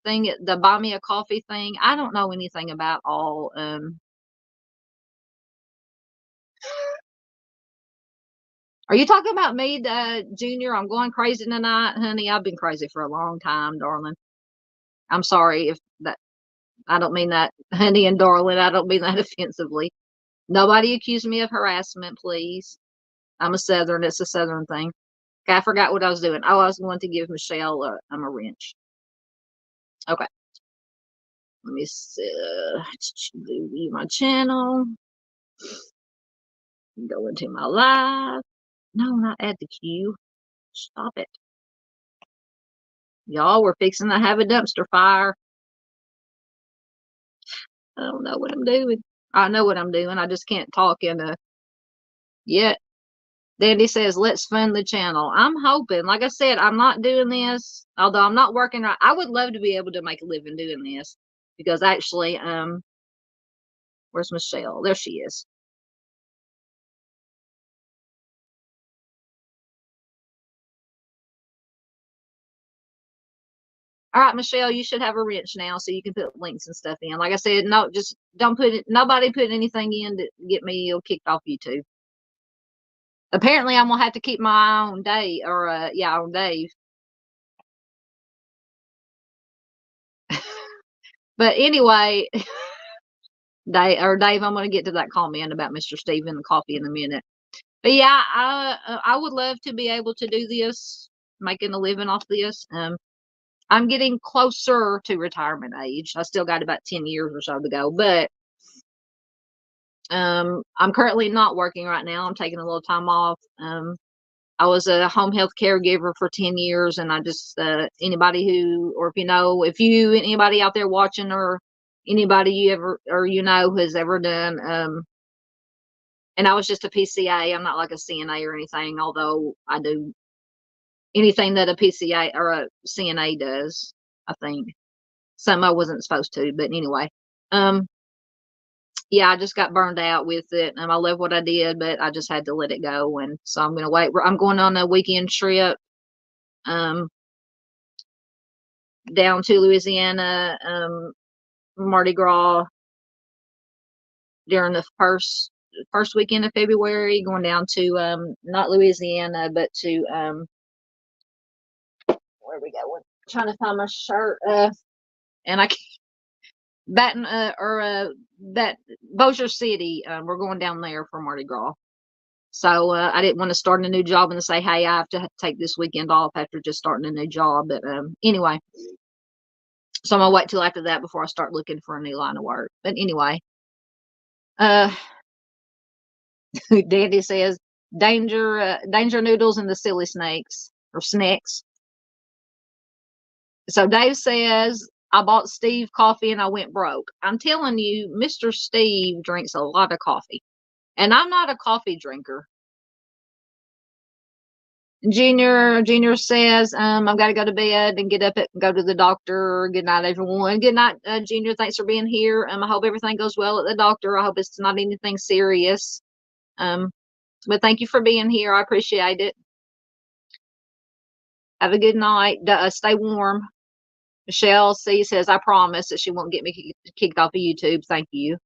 thing, the buy me a coffee thing? I don't know anything about all. Are you talking about me, Junior? I'm going crazy tonight, honey. I've been crazy for a long time, darling. I'm sorry if that, I don't mean that, honey and darling. I don't mean that offensively. Nobody accuse me of harassment, please. I'm a Southern. It's a Southern thing. Okay, I forgot what I was doing. Oh, I was going to give Michelle a wrench. Okay. Let me see. My channel. Go into my live. No, not add the queue. Stop it. Y'all, we're fixing to have a dumpster fire. I don't know what I'm doing. I know what I'm doing. I just can't talk in a yet. Dandy says, let's fund the channel. I'm hoping, like I said, I'm not doing this, although I'm not working right. I would love to be able to make a living doing this because actually, where's Michelle? There she is. All right, Michelle, you should have a wrench now so you can put links and stuff in. Like I said, no, just don't put it, nobody put anything in to get me kicked off YouTube. Apparently, I'm going to have to keep my eye on Dave, or, on Dave. But anyway, Dave, I'm going to get to that comment about Mr. Steve and the coffee in a minute. But yeah, I would love to be able to do this, making a living off this. I'm getting closer to retirement age. I still got about 10 years or so to go, but I'm currently not working right now. I'm taking a little time off. I was a home health caregiver for 10 years, and I just anybody who, or if anybody out there watching, or anybody you ever or has ever done, and I was just a PCA. I'm not like a CNA or anything, although I do anything that a PCA or a CNA does. I think some I wasn't supposed to, but anyway, yeah, I just got burned out with it. I love what I did, but I just had to let it go. And so I'm going to wait. I'm going on a weekend trip, down to Louisiana, Mardi Gras during the first weekend of February, going down to, not Louisiana, but to, where are we going? Trying to find my shirt, and I Bossier City. We're going down there for Mardi Gras. So I didn't want to start a new job and say, hey, I have to take this weekend off after just starting a new job. But anyway, so I'm gonna wait till after that before I start looking for a new line of work. But anyway, Dandy says, danger noodles and the silly snakes or snacks. So Dave says, I bought Steve coffee and I went broke. I'm telling you, Mr. Steve drinks a lot of coffee, and I'm not a coffee drinker. Junior says, I've got to go to bed and get up and go to the doctor. Good night, everyone. Good night, Junior. Thanks for being here. I hope everything goes well at the doctor. I hope it's not anything serious. But thank you for being here. I appreciate it. Have a good night. Stay warm. Michelle C says, I promise that she won't get me kicked off of YouTube. Thank you.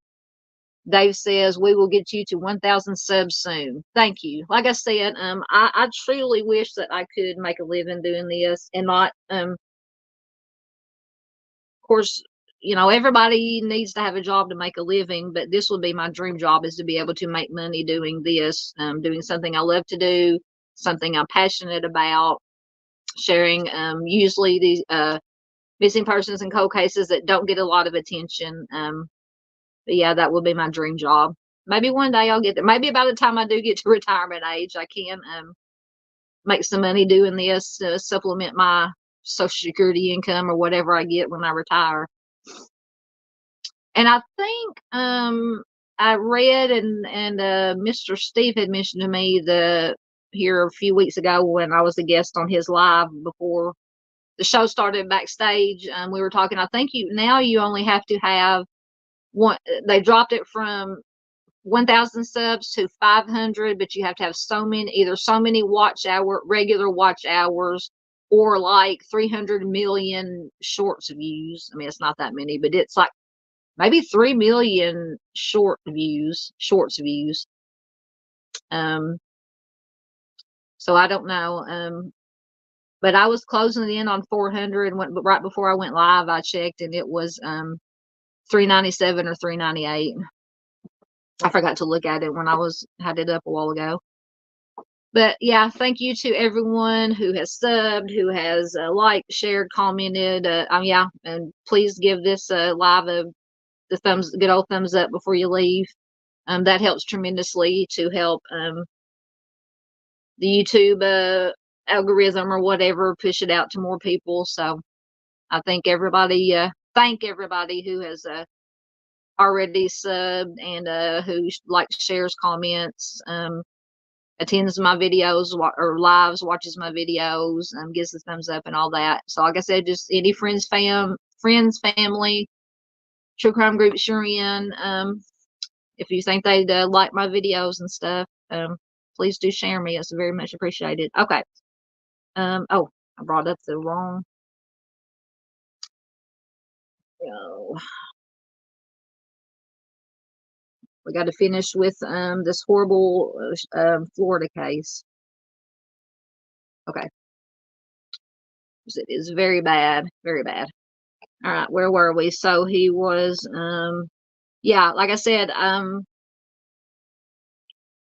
Dave says, we will get you to 1,000 subs soon. Thank you. Like I said, I truly wish that I could make a living doing this and not, of course, everybody needs to have a job to make a living, but this would be my dream job, is to be able to make money doing this, doing something I love to do, something I'm passionate about, sharing, usually these, missing persons and cold cases that don't get a lot of attention. But yeah, that will be my dream job. Maybe one day I'll get there. Maybe by the time I do get to retirement age, I can make some money doing this to supplement my Social Security income or whatever I get when I retire. And I think I read and Mr. Steve had mentioned to me here a few weeks ago when I was a guest on his live before the show started backstage. We were talking. I think you only have to have one. They dropped it from 1,000 subs to 500, but you have to have so many regular watch hours, or like 300 million shorts views. I mean, it's not that many, but it's like maybe 3 million shorts views. So I don't know. But I was closing in on 400, but right before I went live, I checked and it was 397 or 398. I forgot to look at it when I had it up a while ago. But yeah, thank you to everyone who has subbed, who has liked, shared, commented. Yeah, and please give this live the good old thumbs up before you leave. That helps tremendously to help the YouTube algorithm or whatever push it out to more people. So I thank everybody who has already subbed and who likes, shares, comments, attends my videos or lives, watches my videos, gives the thumbs up and all that. So like I said, just any friends, family, true crime groups you're in, if you think they'd like my videos and stuff, please do share me. It's very much appreciated. Okay. Oh, I brought up the wrong. Oh, we got to finish with this horrible Florida case. Okay. It is very bad, very bad. All right, where were we? So he was, yeah, like I said,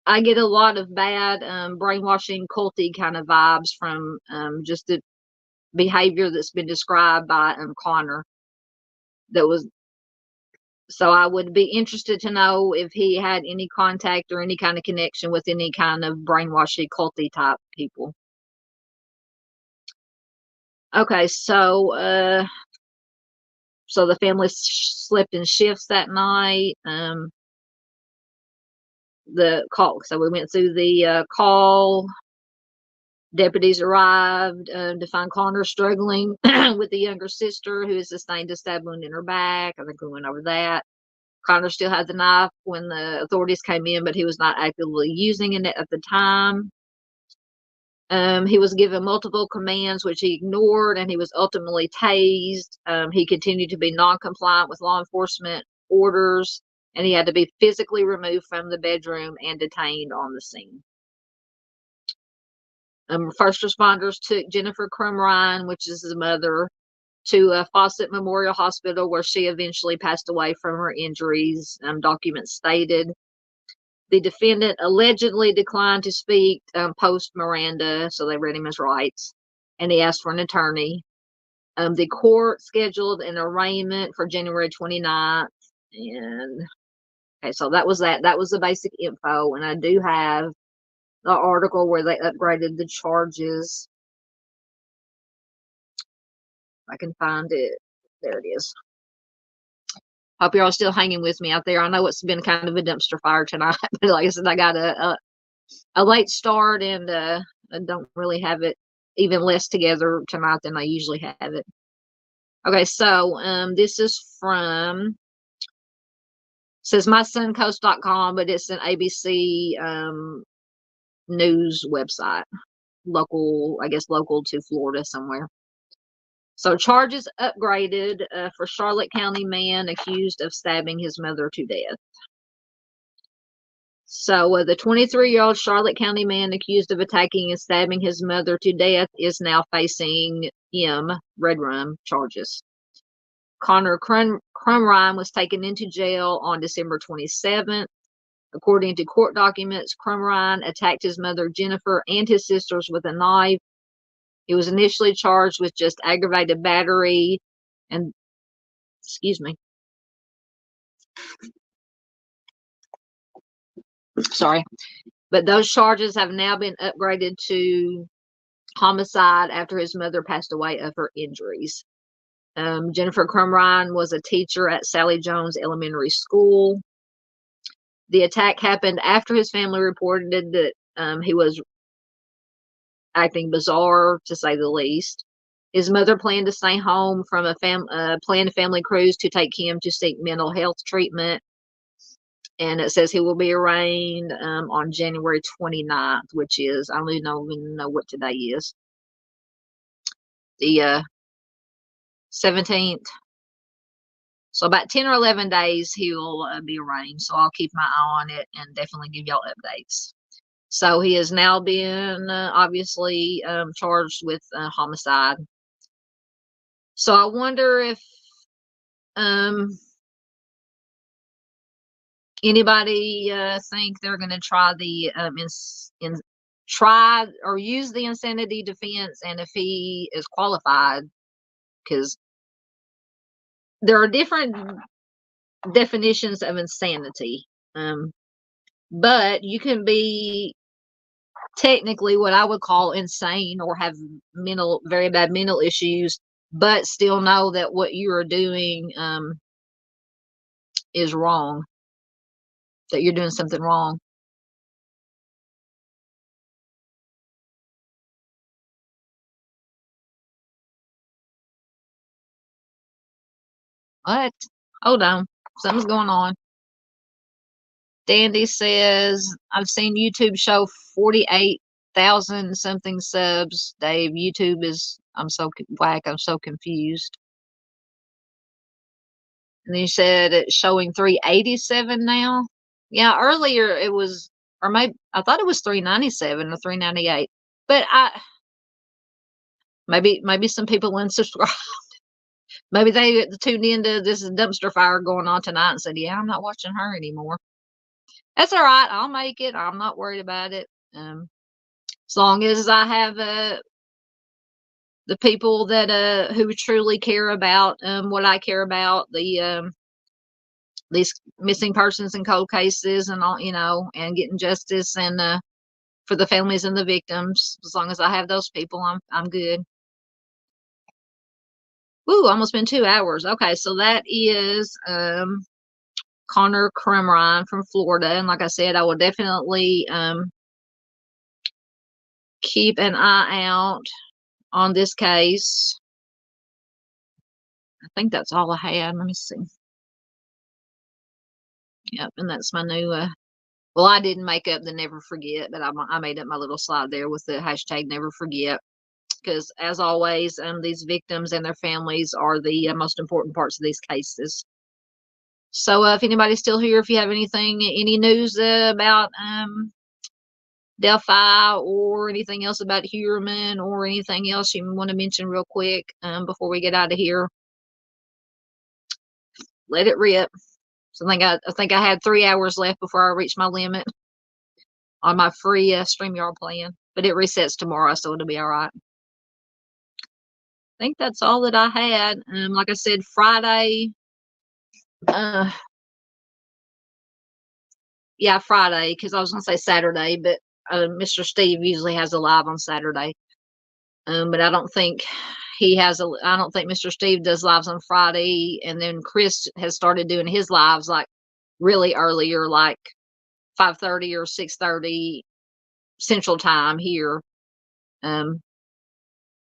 I get a lot of bad brainwashing, culty kind of vibes from just the behavior that's been described by Connor. That was, so I would be interested to know if he had any contact or any kind of connection with any kind of brainwashy, culty type people. Okay, so so the family slept in shifts that night. The call, so we went through the call. Deputies arrived to find Connor struggling with the younger sister who has sustained a stab wound in her back. I think we went over that. Connor still had the knife when the authorities came in, but he was not actively using it at the time. He was given multiple commands, which he ignored, and he was ultimately tased. He continued to be non-compliant with law enforcement orders, and he had to be physically removed from the bedroom and detained on the scene. First responders took Jennifer Crumrine, which is his mother, to Fawcett Memorial Hospital, where she eventually passed away from her injuries, documents stated. The defendant allegedly declined to speak post Miranda, so they read him his rights, and he asked for an attorney. The court scheduled an arraignment for January 29th, and okay, so that was that. That was the basic info, and I do have the article where they upgraded the charges. I can find it. There it is. Hope you're all still hanging with me out there. I know it's been kind of a dumpster fire tonight, but like I said, I got a late start and I don't really have it even less together tonight than I usually have it. Okay, so this is from, says mysuncoast.com, but it's an ABC news website, local, I guess local to Florida somewhere. So charges upgraded for Charlotte County man accused of stabbing his mother to death. So the 23-year-old Charlotte County man accused of attacking and stabbing his mother to death is now facing red rum charges. Connor Crumrine was taken into jail on December 27th. According to court documents, Crumrine attacked his mother Jennifer and his sisters with a knife. He was initially charged with just aggravated battery and, excuse me, sorry, but those charges have now been upgraded to homicide after his mother passed away of her injuries. Jennifer Crumrine was a teacher at Sally Jones Elementary School. The attack happened after his family reported that he was acting bizarre, to say the least. His mother planned to stay home from a planned family cruise to take him to seek mental health treatment. And it says he will be arraigned on January 29th, which is, I don't even know what today is. The 17th. So about 10 or 11 days he'll be arraigned. So I'll keep my eye on it and definitely give y'all updates. So he has now been obviously charged with homicide. So I wonder if anybody think they're going to try the try or use the insanity defense, and if he is qualified, because there are different definitions of insanity. but you can be technically what I would call insane or have very bad mental issues, but still know that what you are doing is wrong, that you're doing something wrong. What? Hold on. Something's going on. Dandy says, I've seen YouTube show 48,000 something subs. Dave, YouTube is, I'm so whack. I'm so confused. And you said it's showing 387 now. Yeah, earlier it was, or maybe I thought it was 397 or 398. But maybe some people unsubscribed. Maybe they tuned into this dumpster fire going on tonight and said, "Yeah, I'm not watching her anymore." That's all right. I'll make it. I'm not worried about it. As long as I have the people that who truly care about what I care about, these missing persons and cold cases and all, and getting justice and for the families and the victims. As long as I have those people, I'm good. Ooh, almost been 2 hours. Okay, so that is Connor Crumrine from Florida, and like I said, I will definitely keep an eye out on this case. I think that's all I had. Let me see. Yep, and that's my new. Well, I didn't make up the never forget, but I made up my little slide there with the hashtag never forget. Because as always, these victims and their families are the most important parts of these cases. So if anybody's still here, if you have any news about Delphi or anything else about Heuermann or anything else you want to mention real quick before we get out of here, let it rip. So I think I had 3 hours left before I reached my limit on my free StreamYard plan, but it resets tomorrow, so it'll be all right. I think that's all that I had. Like I said, Friday. Yeah, Friday, because I was going to say Saturday, but Mr. Steve usually has a live on Saturday. But I don't think I don't think Mr. Steve does lives on Friday. And then Chris has started doing his lives like really earlier, like 5:30 or 6:30 Central Time here.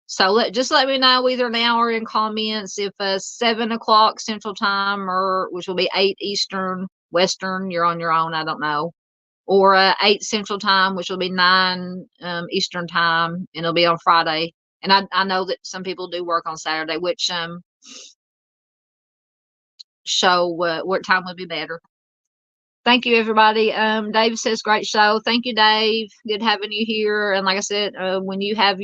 So just let me know either now or in comments if 7 o'clock Central Time which will be 8 Eastern, Western, you're on your own, I don't know. Or 8 Central Time, which will be 9 Eastern Time, and it'll be on Friday. And I know that some people do work on Saturday, which show what time would be better. Thank you, everybody. Dave says, great show. Thank you, Dave. Good having you here. And like I said, when you have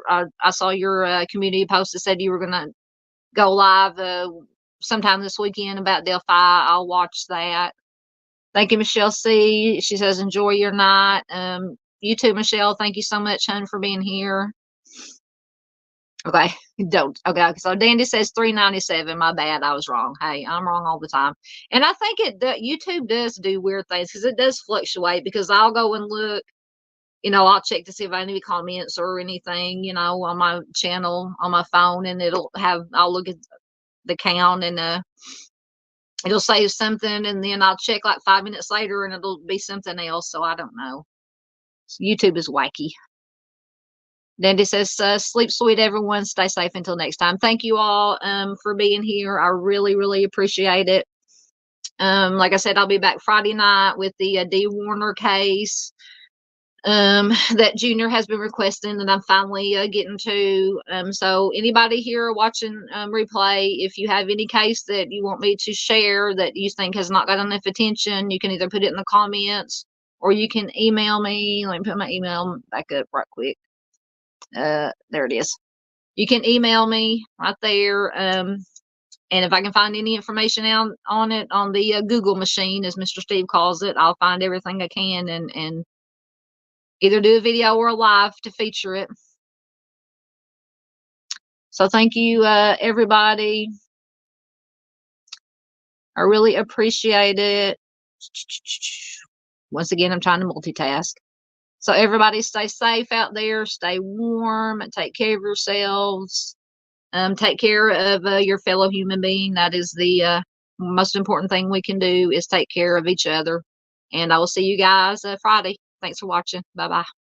I saw your community post that said you were going to go live sometime this weekend about Delphi. I'll watch that. Thank you, Michelle C. She says, enjoy your night. You too, Michelle. Thank you so much, hun, for being here. Okay, don't. Okay, so Dandy says 397. My bad, I was wrong. Hey, I'm wrong all the time. And I think YouTube does do weird things because it does fluctuate. Because I'll go and look, I'll check to see if I have any comments or anything, on my channel on my phone, and I'll look at the count and it'll say something, and then I'll check like 5 minutes later, and it'll be something else. So I don't know. YouTube is wacky. Dandy says, sleep sweet, everyone. Stay safe until next time. Thank you all for being here. I really, really appreciate it. Like I said, I'll be back Friday night with the D. Warner case that Junior has been requesting that I'm finally getting to. So anybody here watching replay, if you have any case that you want me to share that you think has not got enough attention, you can either put it in the comments or you can email me. Let me put my email back up right quick. There it is. You can email me right there. And if I can find any information out on it on the Google machine, as Mr. Steve calls it, I'll find everything I can and either do a video or a live to feature it. So thank you, everybody. I really appreciate it. once again, I'm trying to multitask. So everybody stay safe out there, stay warm, and take care of yourselves. Take care of your fellow human being. That is the most important thing we can do, is take care of each other. And I will see you guys Friday. Thanks for watching. Bye-bye.